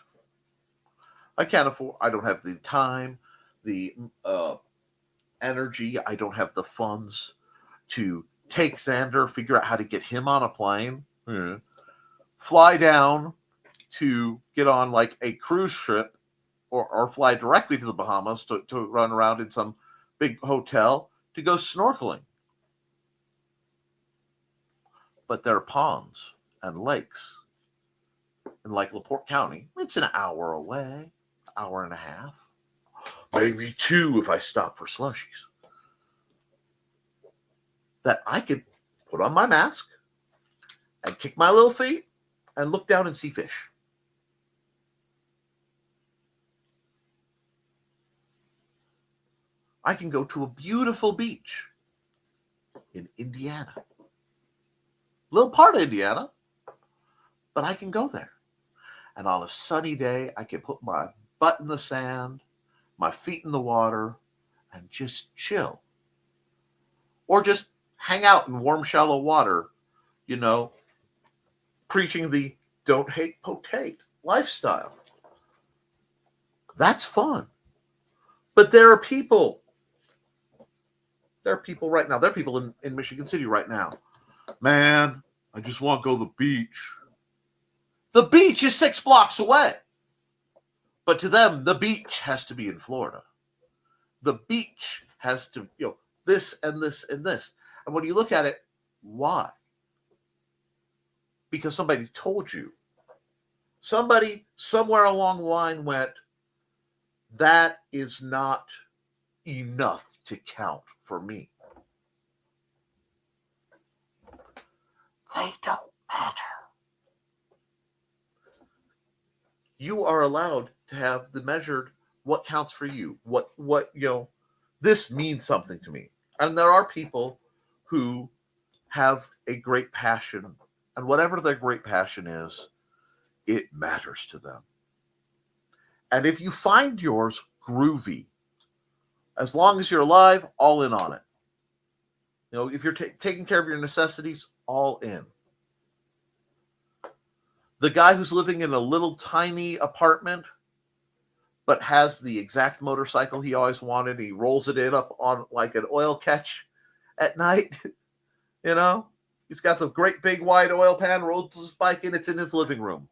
afford, I don't have the time, the energy, I don't have the funds to take Xander, figure out how to get him on a plane, fly down to get on like a cruise ship or fly directly to the Bahamas to run around in some big hotel to go snorkeling. But there are ponds and lakes in like LaPorte County. It's an hour away, hour and a half, maybe 2 if I stop for slushies. That I could put on my mask and kick my little feet and look down and see fish. I can go to a beautiful beach in Indiana. Little part of Indiana, but I can go there. And on a sunny day, I can put my butt in the sand, my feet in the water, and just chill. Or just hang out in warm, shallow water, you know, preaching the don't hate potate lifestyle. That's fun. But there are people right now. There are people in Michigan City right now. Man, I just want to go to the beach. The beach is 6 blocks away. But to them, the beach has to be in Florida. The beach has to, this and this and this. And when you look at it, why? Because somebody told you. Somebody somewhere along the line went, that is not enough to count for me. They don't matter. You are allowed to have the measured what counts for you. What this means something to me. And there are people who have a great passion, and whatever their great passion is, it matters to them. And if you find yours groovy, as long as you're alive, all in on it. You know, if you're taking care of your necessities, all in. The guy who's living in a little tiny apartment but has the exact motorcycle he always wanted, he rolls it in up on like an oil catch at night, you know? He's got the great big wide oil pan, rolls his bike in, it's in his living room.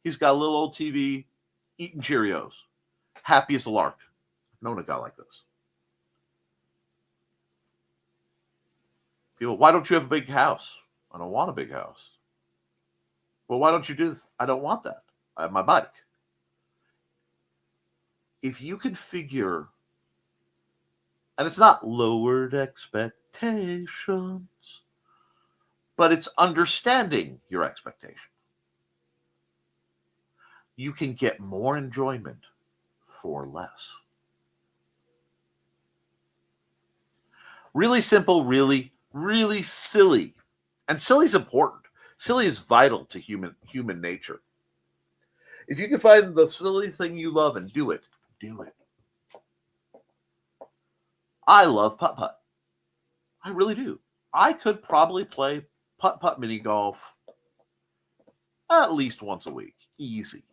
He's got a little old TV, eating Cheerios, happy as a lark. I've known a guy like this. People, why don't you have a big house? I don't want a big house. Well, why don't you do this? I don't want that. I have my bike. If you can figure, and it's not lowered expectations, but it's understanding your expectation, you can get more enjoyment for less. Really simple, really silly. And silly is important. Silly is vital to human nature. If you can find the silly thing you love and do it, do it. I love putt-putt. I really do. I could probably play putt-putt mini golf at least once a week. Easy.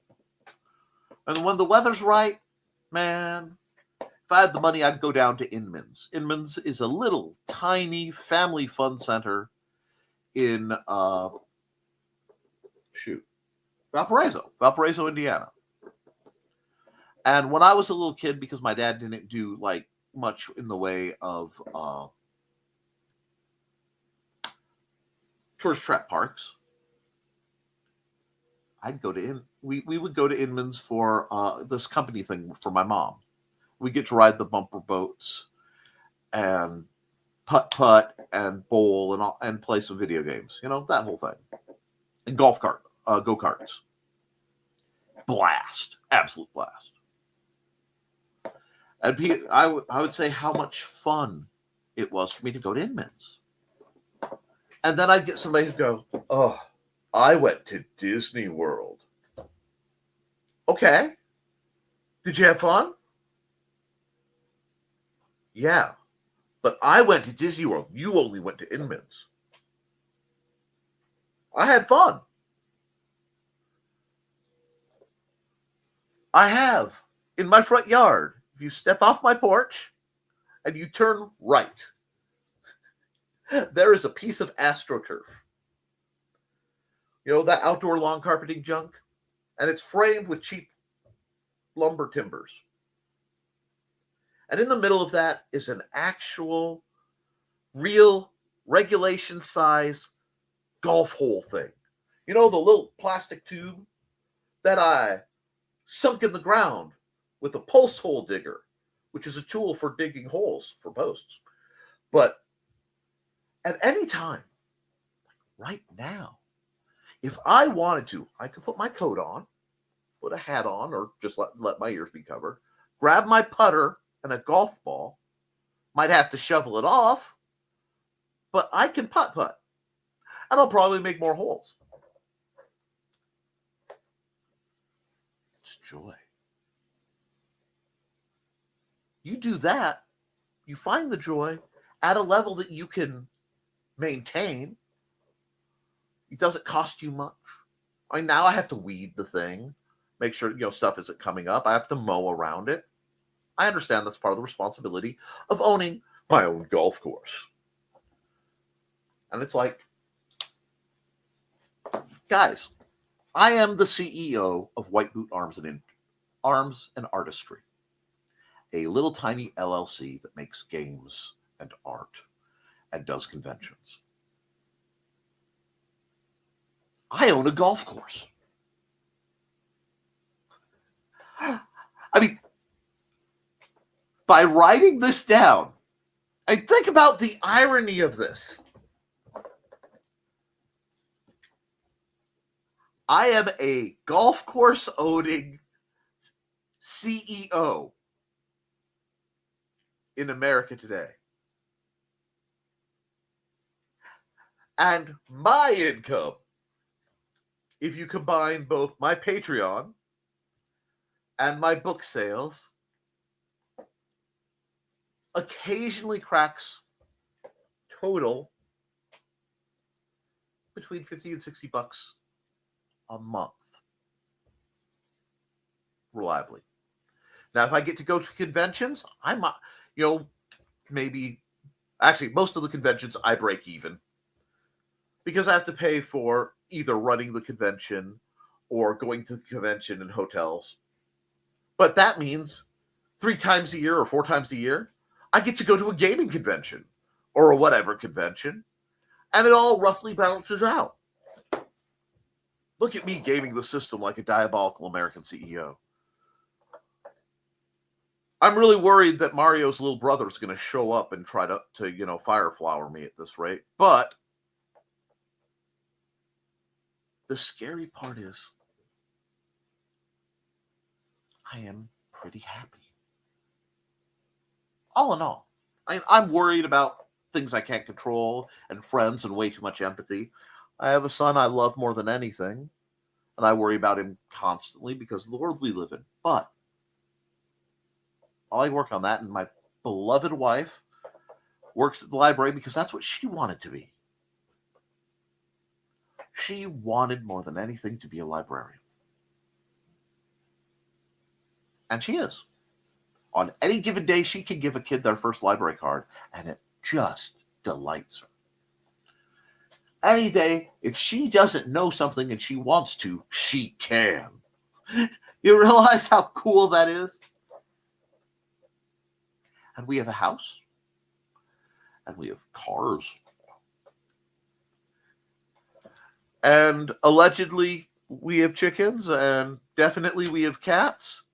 And when the weather's right, man, if I had the money, I'd go down to Inman's. Inman's is a little tiny family fun center in Valparaiso, Indiana. And when I was a little kid, because my dad didn't do like much in the way of tourist trap parks, I'd go to we would go to Inman's for this company thing for my mom. We get to ride the bumper boats and putt and bowl and play some video games, you know, that whole thing. And go-karts. Blast. Absolute blast. And I would say how much fun it was for me to go to Inman's. And then I'd get somebody who'd go, oh, I went to Disney World. Okay. Did you have fun? Yeah. But I went to Disney World. You only went to Inman's. I had fun. I have. In my front yard, if you step off my porch and you turn right, there is a piece of AstroTurf. You know, that outdoor lawn carpeting junk? And it's framed with cheap lumber timbers. And in the middle of that is an actual, real, regulation size golf hole thing. You know, the little plastic tube that I sunk in the ground with a post hole digger, which is a tool for digging holes for posts. But at any time, right now, if I wanted to, I could put my coat on, put a hat on, or just let my ears be covered, grab my putter and a golf ball, might have to shovel it off, but I can putt-putt. And I'll probably make more holes. It's joy. You do that, you find the joy at a level that you can maintain. It doesn't cost you much. I mean, now I have to weed the thing, make sure, you know, stuff isn't coming up. I have to mow around it. I understand that's part of the responsibility of owning my own golf course. And it's like, guys, I am the CEO of White Boot Arms and Artistry, a little tiny LLC that makes games and art and does conventions. I own a golf course. I mean, by writing this down, I think about the irony of this. I am a golf course owning CEO in America today. And my income, if you combine both my Patreon and my book sales, occasionally cracks total between $50 and $60 a month, reliably. Now, if I get to go to conventions, I might, maybe, actually, most of the conventions I break even because I have to pay for either running the convention or going to the convention and hotels. But that means 3 times a year or 4 times a year, I get to go to a gaming convention or a whatever convention, and it all roughly balances out. Look at me gaming the system like a diabolical American CEO. I'm really worried that Mario's little brother is going to show up and try to fire flower me at this rate. But the scary part is I am pretty happy. All in all, I'm worried about things I can't control and friends and way too much empathy. I have a son I love more than anything, and I worry about him constantly because of the world we live in. But I work on that, and my beloved wife works at the library because that's what she wanted to be. She wanted more than anything to be a librarian. And she is. On any given day, she can give a kid their first library card, and it just delights her. Any day, if she doesn't know something and she wants to, she can. You realize how cool that is? And we have a house. And we have cars. And allegedly, we have chickens. And definitely we have cats.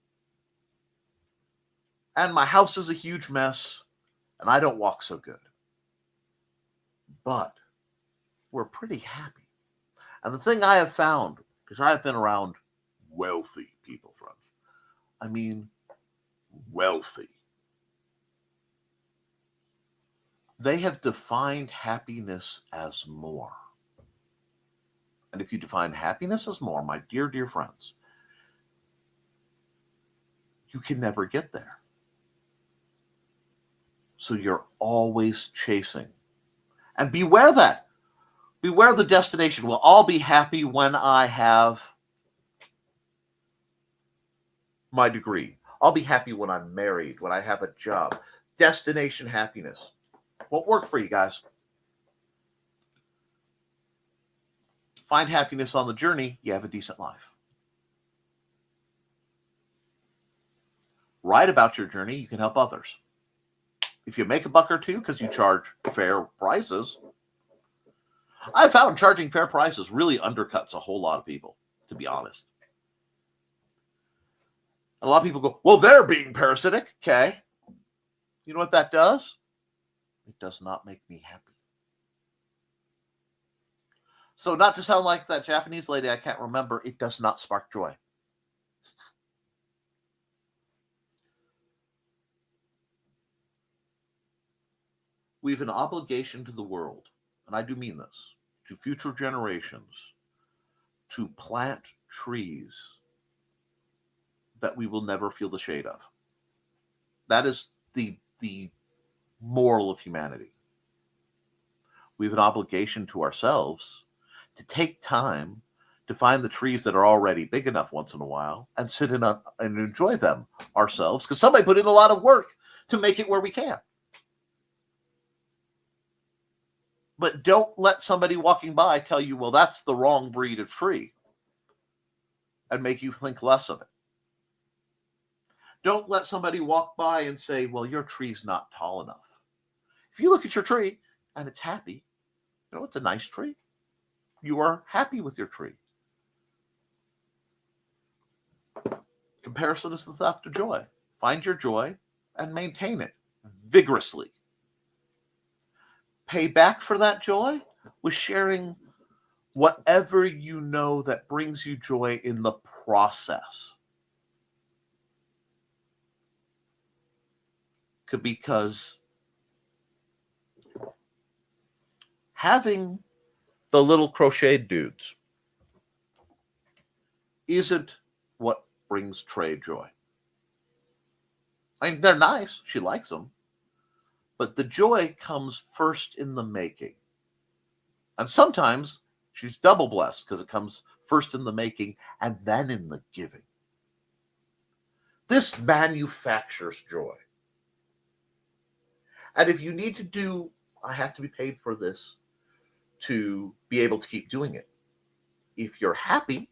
And my house is a huge mess. And I don't walk so good. But we're pretty happy. And the thing I have found, because I have been around wealthy people, friends. I mean, wealthy. They have defined happiness as more. And if you define happiness as more, my dear, dear friends, you can never get there. So you're always chasing. And beware that. Beware the destination. Well, I'll be happy when I have my degree. I'll be happy when I'm married, when I have a job. Destination happiness won't work for you guys. Find happiness on the journey, you have a decent life. Write about your journey, you can help others. If you make $1 or $2 because you charge fair prices, I found charging fair prices really undercuts a whole lot of people, to be honest. And a lot of people go, well, they're being parasitic. Okay. You know what that does? It does not make me happy. So not to sound like that Japanese lady I can't remember, it does not spark joy. We have an obligation to the world, and I do mean this, to future generations, to plant trees that we will never feel the shade of. That is the moral of humanity. We have an obligation to ourselves to take time to find the trees that are already big enough once in a while and sit in and enjoy them ourselves, because somebody put in a lot of work to make it where we can. But don't let somebody walking by tell you, well, that's the wrong breed of tree, and make you think less of it. Don't let somebody walk by and say, well, your tree's not tall enough. If you look at your tree and it's happy, you know, it's a nice tree. You are happy with your tree. Comparison is the theft of joy. Find your joy and maintain it vigorously. Pay back for that joy with sharing whatever you know that brings you joy in the process. Because having the little crocheted dudes isn't what brings Trey joy. I mean, they're nice. She likes them. But the joy comes first in the making. And sometimes she's double blessed because it comes first in the making and then in the giving. This manufactures joy. And if you need to do, I have to be paid for this to be able to keep doing it. If you're happy,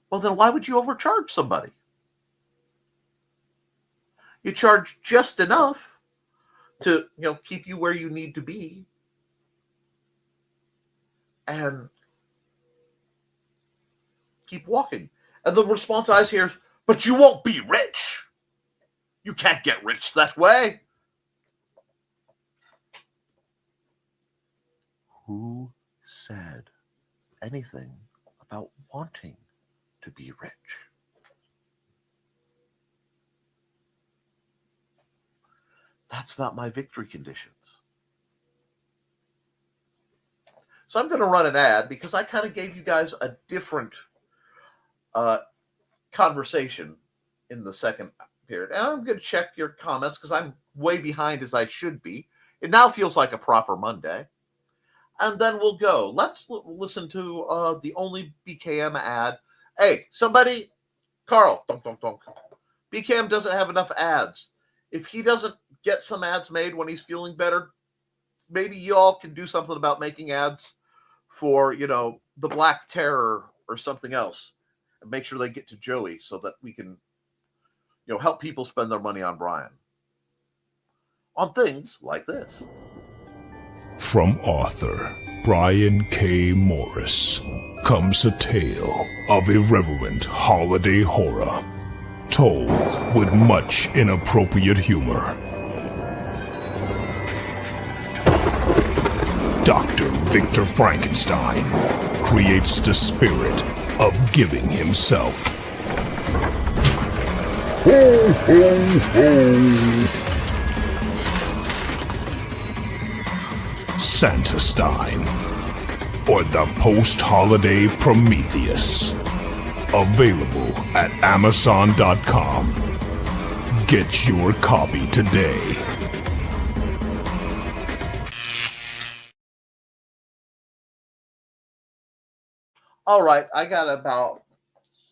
well, then why would you overcharge somebody? You charge just enough to, keep you where you need to be. And keep walking. And the response I hear is, but you won't be rich. You can't get rich that way. Who said anything about wanting to be rich? That's not my victory conditions. So I'm going to run an ad because I kind of gave you guys a different conversation in the second period. And I'm going to check your comments because I'm way behind as I should be. It now feels like a proper Monday. And then we'll go. Let's listen to the only BKM ad. Hey, somebody, Carl, donk, donk, donk. BKM doesn't have enough ads. If he doesn't get some ads made when he's feeling better, maybe y'all can do something about making ads for, the Black Terror or something else. And make sure they get to Joey so that we can, help people spend their money on Brian. On things like this. From author Brian K. Morris comes a tale of irreverent holiday horror, told with much inappropriate humor. Dr. Victor Frankenstein creates the spirit of giving himself. Ho, ho, ho! Santastein, or the post-holiday Prometheus. Available at Amazon.com. Get your copy today. All right, I got about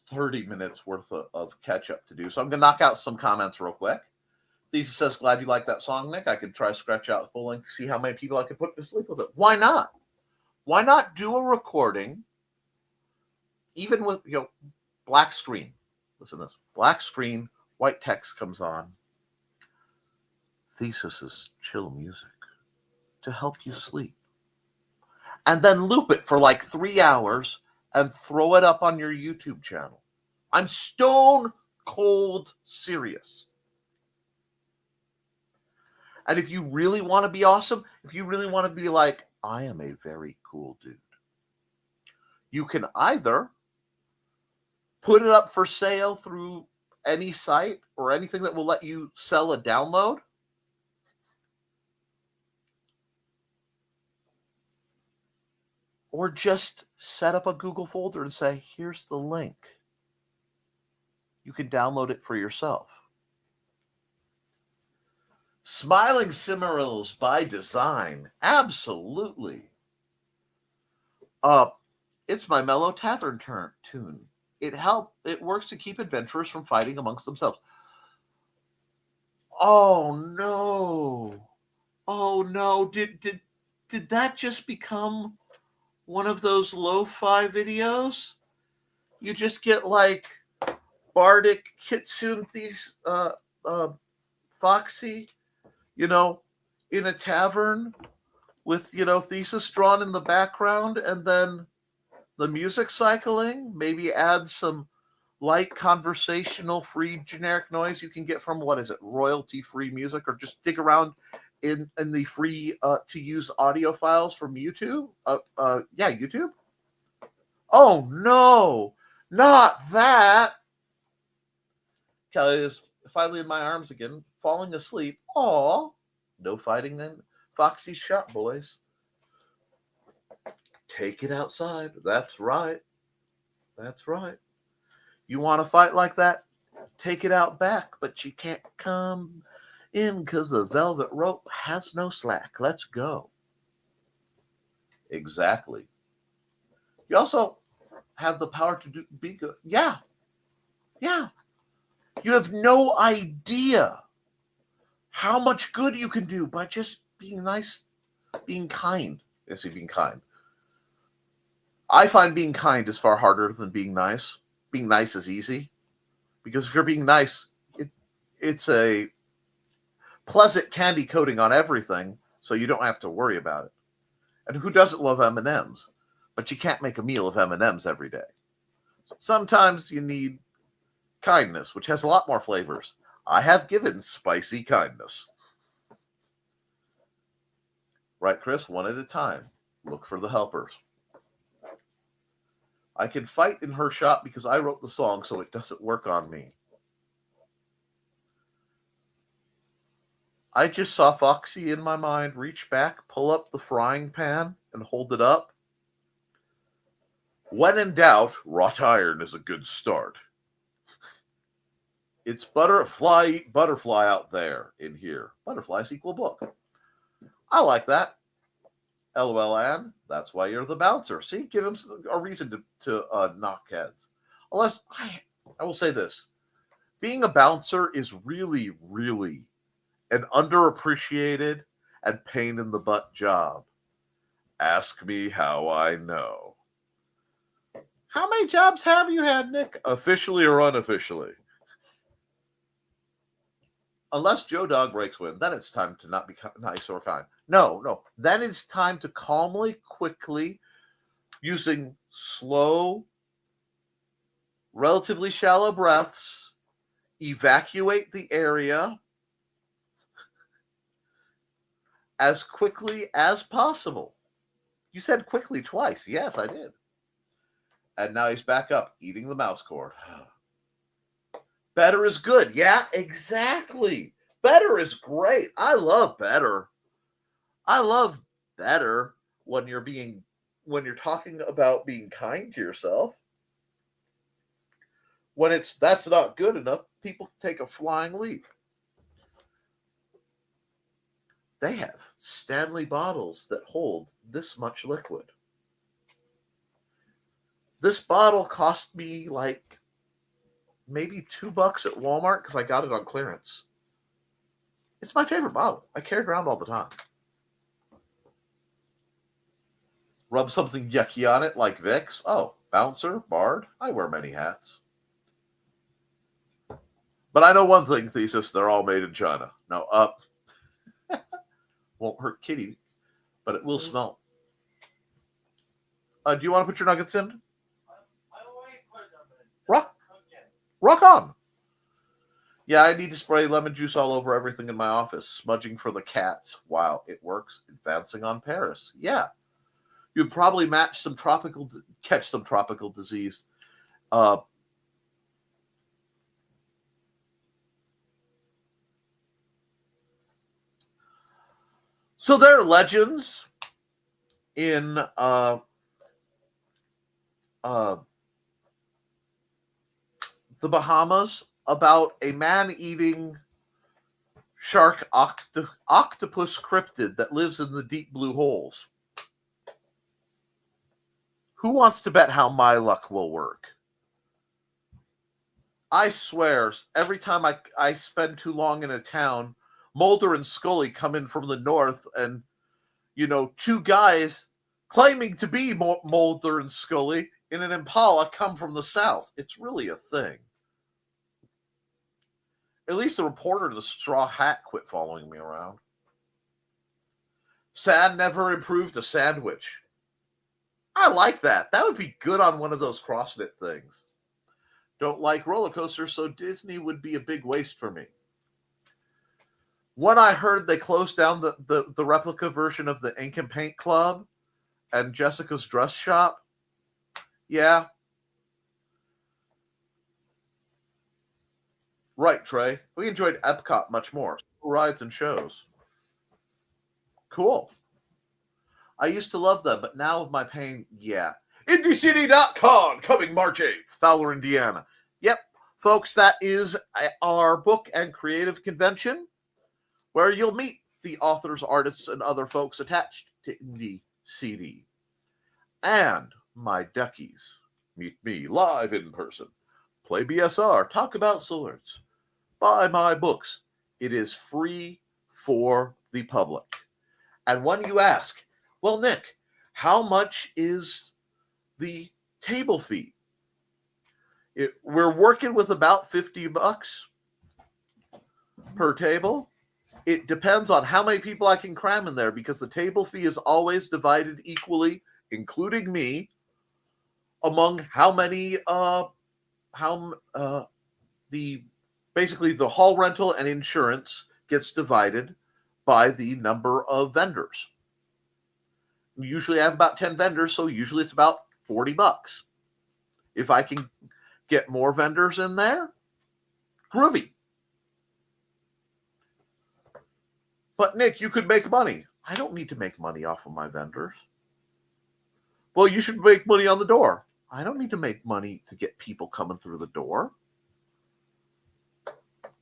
30 minutes worth of catch-up to do, so I'm going to knock out some comments real quick. Thesis says, glad you like that song, Nick. I could try scratch out full length, see how many people I could put to sleep with it. Why not? Why not do a recording, even with, black screen. Listen to this. Black screen, white text comes on. Thesis is chill music to help you sleep. And then loop it for like 3 hours and throw it up on your YouTube channel. I'm stone cold serious. And if you really want to be awesome, if you really want to be like, I am a very cool dude, you can either put it up for sale through any site or anything that will let you sell a download, or just set up a Google folder and say, here's the link. You can download it for yourself. Smiling Cimmerals by design. Absolutely. It's my mellow tavern tune. It works to keep adventurers from fighting amongst themselves. Oh no. Oh no. Did that just become one of those lo-fi videos? You just get like Bardic Kitsune Foxy, in a tavern with, Thesis drawn in the background, and then the music cycling, maybe add some light conversational free generic noise you can get from, royalty-free music, or just dig around in the free to use audio files from YouTube. YouTube. Oh no, not that. Kelly is finally in my arms again, falling asleep. Aw, no fighting in Foxy's shop, boys. Take it outside. That's right. That's right. You want to fight like that? Take it out back, but you can't come In 'cause the velvet rope has no slack. Let's go. Exactly. You also have the power to be good. Yeah. Yeah. You have no idea how much good you can do by just being nice, being kind. Yes, being kind. I find being kind is far harder than being nice. Being nice is easy. Because if you're being nice, it's a pleasant candy coating on everything, so you don't have to worry about it. And who doesn't love M&Ms? But you can't make a meal of M&Ms every day. So sometimes you need kindness, which has a lot more flavors. I have given spicy kindness. Right, Chris? One at a time. Look for the helpers. I can fight in her shop because I wrote the song, so it doesn't work on me. I just saw Foxy in my mind reach back, pull up the frying pan, and hold it up. When in doubt, wrought iron is a good start. It's butterfly out there in here. Butterflies equal book. I like that. LOL, Ann. That's why you're the bouncer. See, give him a reason to knock heads. Unless, I will say this. Being a bouncer is really, really an underappreciated and pain-in-the-butt job. Ask me how I know. How many jobs have you had, Nick? Officially or unofficially? Unless Joe Dog breaks wind, then it's time to not be nice or kind. No. Then it's time to calmly, quickly, using slow, relatively shallow breaths, evacuate the area as quickly as possible. You said quickly twice. Yes, I did. And now he's back up, eating the mouse cord. Better is good. Yeah, exactly. Better is great. I love better. I love better when you're talking about being kind to yourself. When that's not good enough, people take a flying leap. They have Stanley bottles that hold this much liquid. This bottle cost me like maybe $2 at Walmart because I got it on clearance. It's my favorite bottle. I carry it around all the time. Rub something yucky on it like Vicks. Oh, bouncer, bard. I wear many hats. But I know one thing, Thesis. They're all made in China. No, won't hurt Kitty, but it will smell. Do you want to put your nuggets in? Rock on. Yeah, I need to spray lemon juice all over everything in my office. Smudging for the cats. Wow, it works. Advancing on Paris. Yeah. You'd probably catch some tropical disease. So there are legends in the Bahamas about a man-eating shark octopus cryptid that lives in the deep blue holes. Who wants to bet how my luck will work? I swear, every time I spend too long in a town, Mulder and Scully come in from the north and, two guys claiming to be Mulder and Scully in an Impala come from the south. It's really a thing. At least the reporter in the straw hat quit following me around. Sand never improved a sandwich. I like that. That would be good on one of those cross-knit things. Don't like roller coasters, so Disney would be a big waste for me. When I heard they closed down the replica version of the Ink and Paint Club and Jessica's Dress Shop, yeah. Right, Trey. We enjoyed Epcot much more. Rides and shows. Cool. I used to love them, but now with my pain, yeah. IndieCity.com, coming March 8th, Fowler, Indiana. Yep, folks, that is our book and creative convention. where you'll meet the authors, artists, and other folks attached to Indie CD. And my duckies. Meet me live in person. Play BSR. Talk about swords. Buy my books. It is free for the public. And when you ask, well, Nick, how much is the table fee? We're working with about $50 per table. It depends on how many people I can cram in there, because the table fee is always divided equally, including me, among how many basically the hall rental and insurance gets divided by the number of vendors. We usually have about 10 vendors, so usually it's about $40. If I can get more vendors in there, groovy. But Nick, you could make money. I don't need to make money off of my vendors. Well, you should make money on the door. I don't need to make money to get people coming through the door.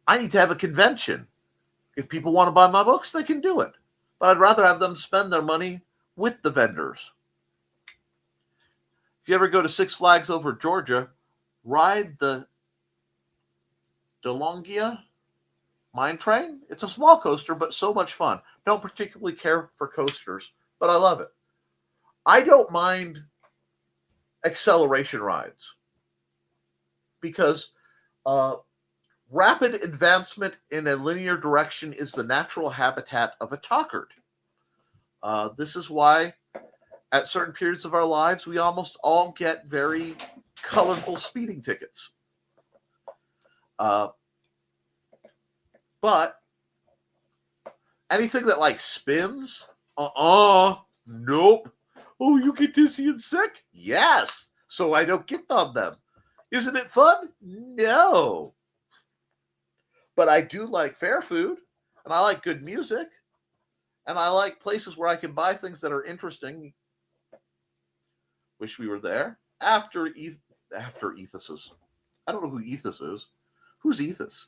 I need to have a convention. If people want to buy my books, they can do it. But I'd rather have them spend their money with the vendors. If you ever go to Six Flags over Georgia, ride the DeLonghi Mine Train. It's a small coaster, but so much fun. Don't particularly care for coasters, but I love it. I don't mind acceleration rides because rapid advancement in a linear direction is the natural habitat of a Tockert. This is why at certain periods of our lives, we almost all get very colorful speeding tickets. But anything that like spins, nope. Oh, you get dizzy and sick? Yes. So I don't get on them. Isn't it fun? No. But I do like fair food, and I like good music, and I like places where I can buy things that are interesting. Wish we were there. After Ethos's. I don't know who Ethos is. Who's Ethos?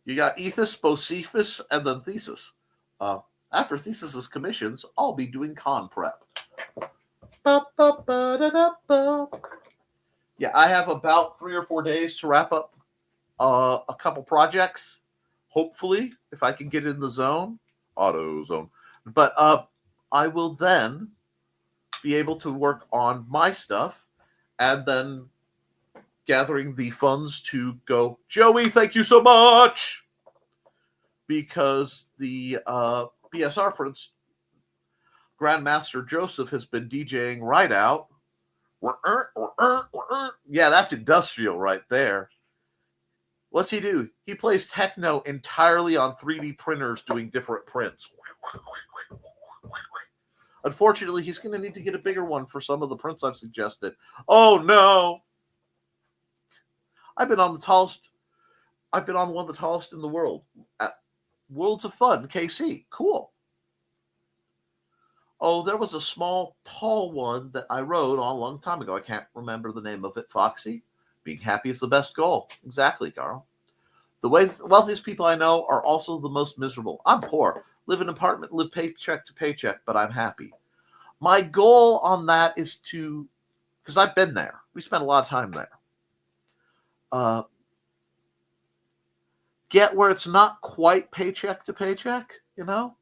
You got Ethos, Bocephus, and then Thesis. After Thesis's commissions, I'll be doing con prep. Yeah, I have about 3 or 4 days to wrap up a couple projects. Hopefully, if I can get in the zone, auto zone. But I will then be able to work on my stuff and then gathering the funds to go, Joey, thank you so much! Because the BSR Prince, Grandmaster Joseph, has been DJing right out. Yeah, that's industrial right there. What's he do? He plays techno entirely on 3D printers doing different prints. Unfortunately, he's going to need to get a bigger one for some of the prints I've suggested. Oh, no. I've been on one of the tallest in the world at Worlds of Fun, KC. Cool. Oh, there was a small, tall one that I rode a long time ago. I can't remember the name of it. Foxy? Being happy is the best goal. Exactly, Carl. The wealthiest people I know are also the most miserable. I'm poor. Live in an apartment, live paycheck to paycheck, but I'm happy. My goal on that is to, because I've been there. We spent a lot of time there. Get where it's not quite paycheck to paycheck, you know?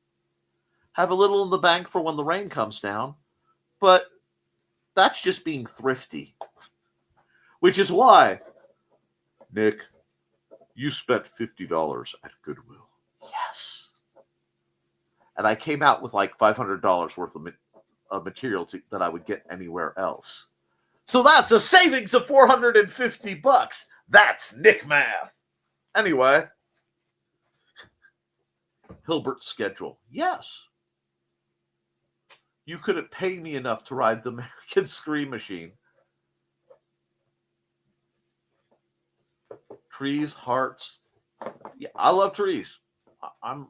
Have a little in the bank for when the rain comes down. But that's just being thrifty. Which is why, Nick, you spent $50 at Goodwill. Yes. And I came out with like $500 worth of material that I would get anywhere else. So that's a savings of $450. That's Nick math. Anyway, Hilbert's schedule. Yes. You couldn't pay me enough to ride the American Scream Machine. Trees, hearts. Yeah, I love trees. I'm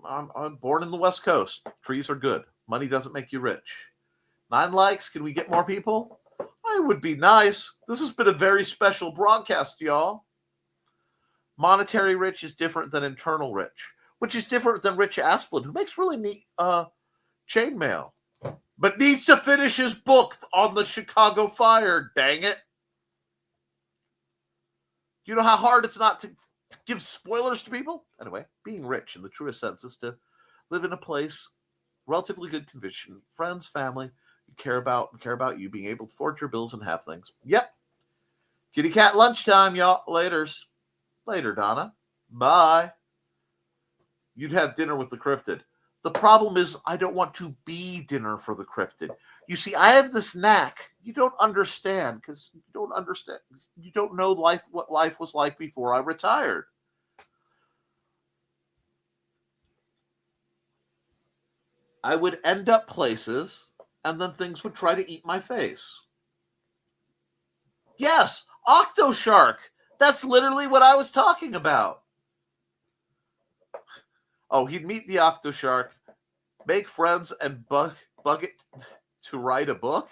born in the West Coast. Trees are good. Money doesn't make you rich. 9 likes. Can we get more people? It would be nice. This has been a very special broadcast, y'all. Monetary rich is different than internal rich. which is different than Rich Asplund, who makes really neat chainmail, but needs to finish his book on the Chicago fire, dang it. You know how hard it's not to give spoilers to people? Anyway, being rich in the truest sense is to live in a place, relatively good condition, friends, family, you care about you, being able to afford your bills and have things. Yep. Kitty cat lunchtime, y'all. Later, Donna. Bye. You'd have dinner with the cryptid. The problem is I don't want to be dinner for the cryptid. You see, I have this knack. You don't understand because you don't understand. You don't know what life was like before I retired. I would end up places and then things would try to eat my face. Yes, Octoshark. That's literally what I was talking about. Oh, he'd meet the Octoshark, make friends, and bug it to write a book?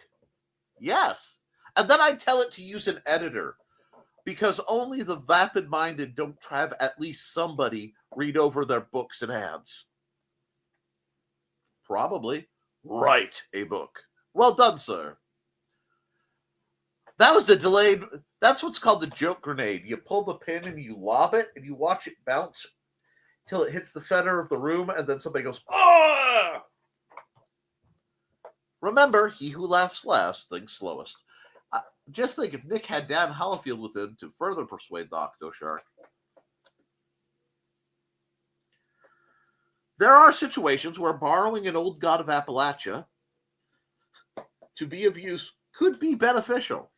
Yes. And then I'd tell it to use an editor, because only the vapid-minded don't have at least somebody read over their books and ads. Probably. Write a book. Well done, sir. That was that's what's called the joke grenade. You pull the pin and you lob it, and you watch it bounce till it hits the center of the room, and then somebody goes, "Ah!" Remember, he who laughs last thinks slowest. Just think if Nick had Dan Hollifield with him to further persuade the Octoshark. There are situations where borrowing an old god of Appalachia to be of use could be beneficial.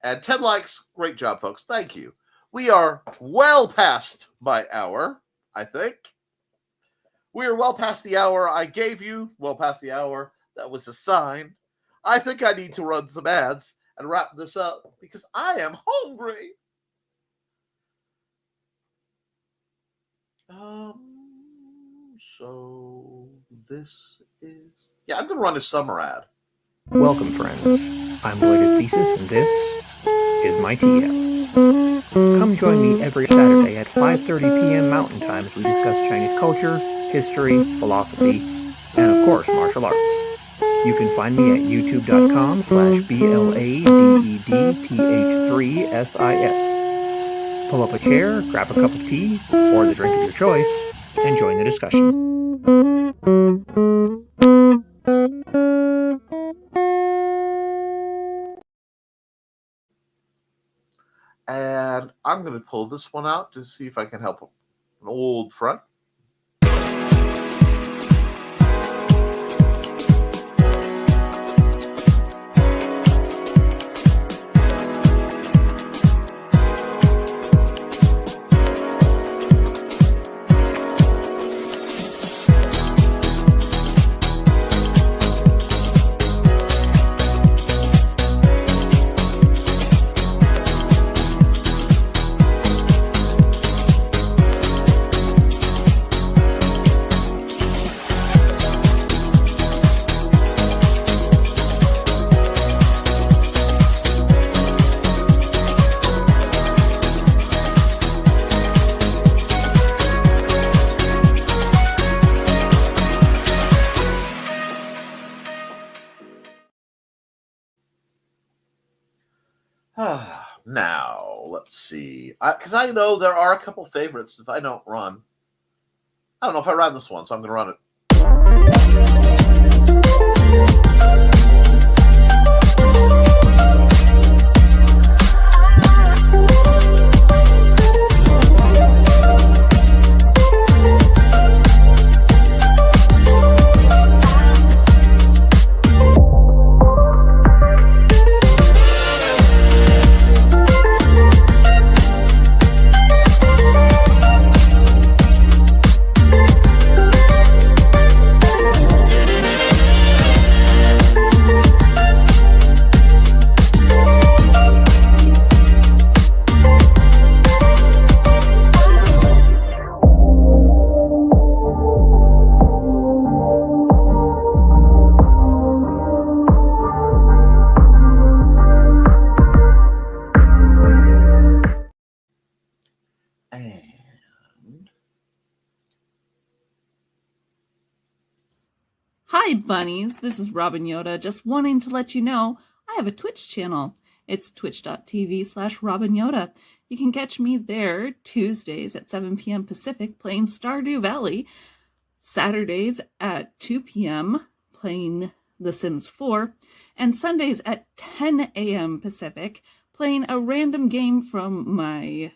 And 10 likes. Great job, folks. Thank you. We are well past my hour, I think. We are well past the hour I gave you, well past the hour that was assigned. I think I need to run some ads and wrap this up because I am hungry. So this is... Yeah, I'm going to run a summer ad. Welcome, friends. I'm Belated Thesis, and this is my TS. Come join me every Saturday at 5:30 p.m. Mountain Time as we discuss Chinese culture, history, philosophy, and of course, martial arts. You can find me at youtube.com/BLADEDTH3SIS. Pull up a chair, grab a cup of tea, or the drink of your choice, and join the discussion. And I'm going to pull this one out to see if I can help an old friend. Now, let's see. Because I know there are a couple favorites if I don't run. I don't know if I ran this one, so I'm going to run it. Hi, bunnies. This is Robin Yoda. Just wanting to let you know I have a Twitch channel. It's twitch.tv/Robin Yoda. You can catch me there Tuesdays at 7 p.m. Pacific playing Stardew Valley, Saturdays at 2 p.m. playing The Sims 4, and Sundays at 10 a.m. Pacific playing a random game from my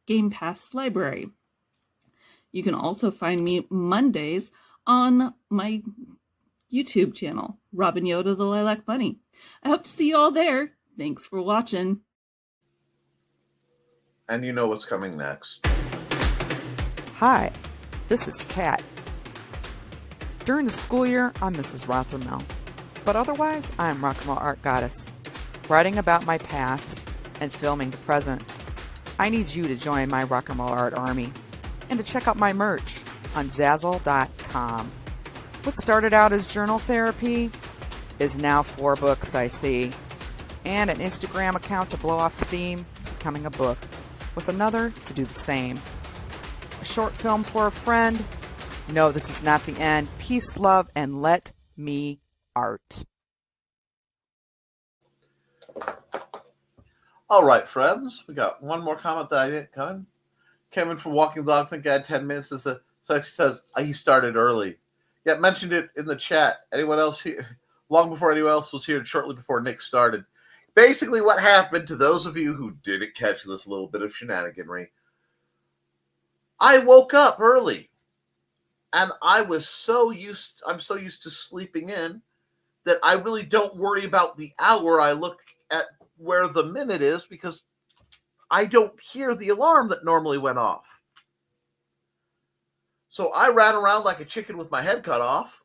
Game Pass library. You can also find me Mondays on my YouTube channel, Robin Yoda the Lilac Bunny. I hope to see you all there. Thanks for watching. And you know what's coming next. Hi, this is Kat. During the school year, I'm Mrs. Rothermel. But otherwise, I'm Rock and Roll Art Goddess, writing about my past and filming the present. I need you to join my Rock and Roll Art army and to check out my merch on Zazzle.com. What started out as journal therapy is now 4 books, I see, and an Instagram account to blow off steam, becoming a book, with another to do the same. A short film for a friend. No, this is not the end. Peace, love, and let me art. All right, friends. We got one more comment that I didn't come. Kevin from Walking the Dog, I think I had 10 minutes. So he says he started early. Yeah, mentioned it in the chat. Anyone else here? Long before anyone else was here, shortly before Nick started. Basically, what happened, to those of you who didn't catch this little bit of shenaniganry, I woke up early, and I'm so used to sleeping in that I really don't worry about the hour. I look at where the minute is because I don't hear the alarm that normally went off. So I ran around like a chicken with my head cut off,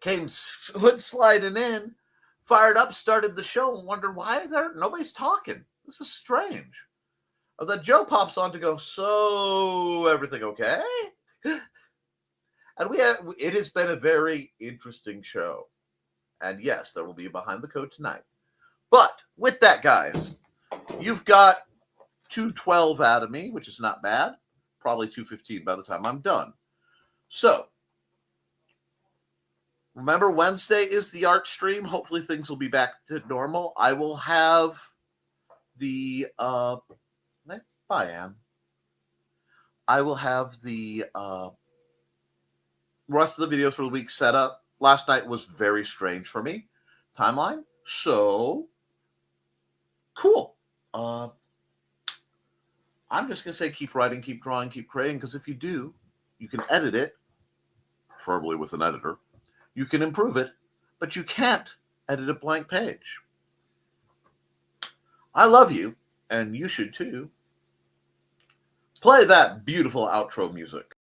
came hood sliding in, fired up, started the show, and wondered why nobody's talking. This is strange. And then Joe pops on to go, so everything okay? And it has been a very interesting show. And yes, there will be a Behind the Code tonight. But with that, guys, you've got 212 out of me, which is not bad. Probably 215 by the time I'm done. So, remember, Wednesday is the art stream. Hopefully things will be back to normal. I will have the bye, Anne. I will have the rest of the videos for the week set up. Last night was very strange for me. Timeline. So, cool. I'm just going to say keep writing, keep drawing, keep creating, because if you do, you can edit it, preferably with an editor. You can improve it, but you can't edit a blank page. I love you, and you should too. Play that beautiful outro music.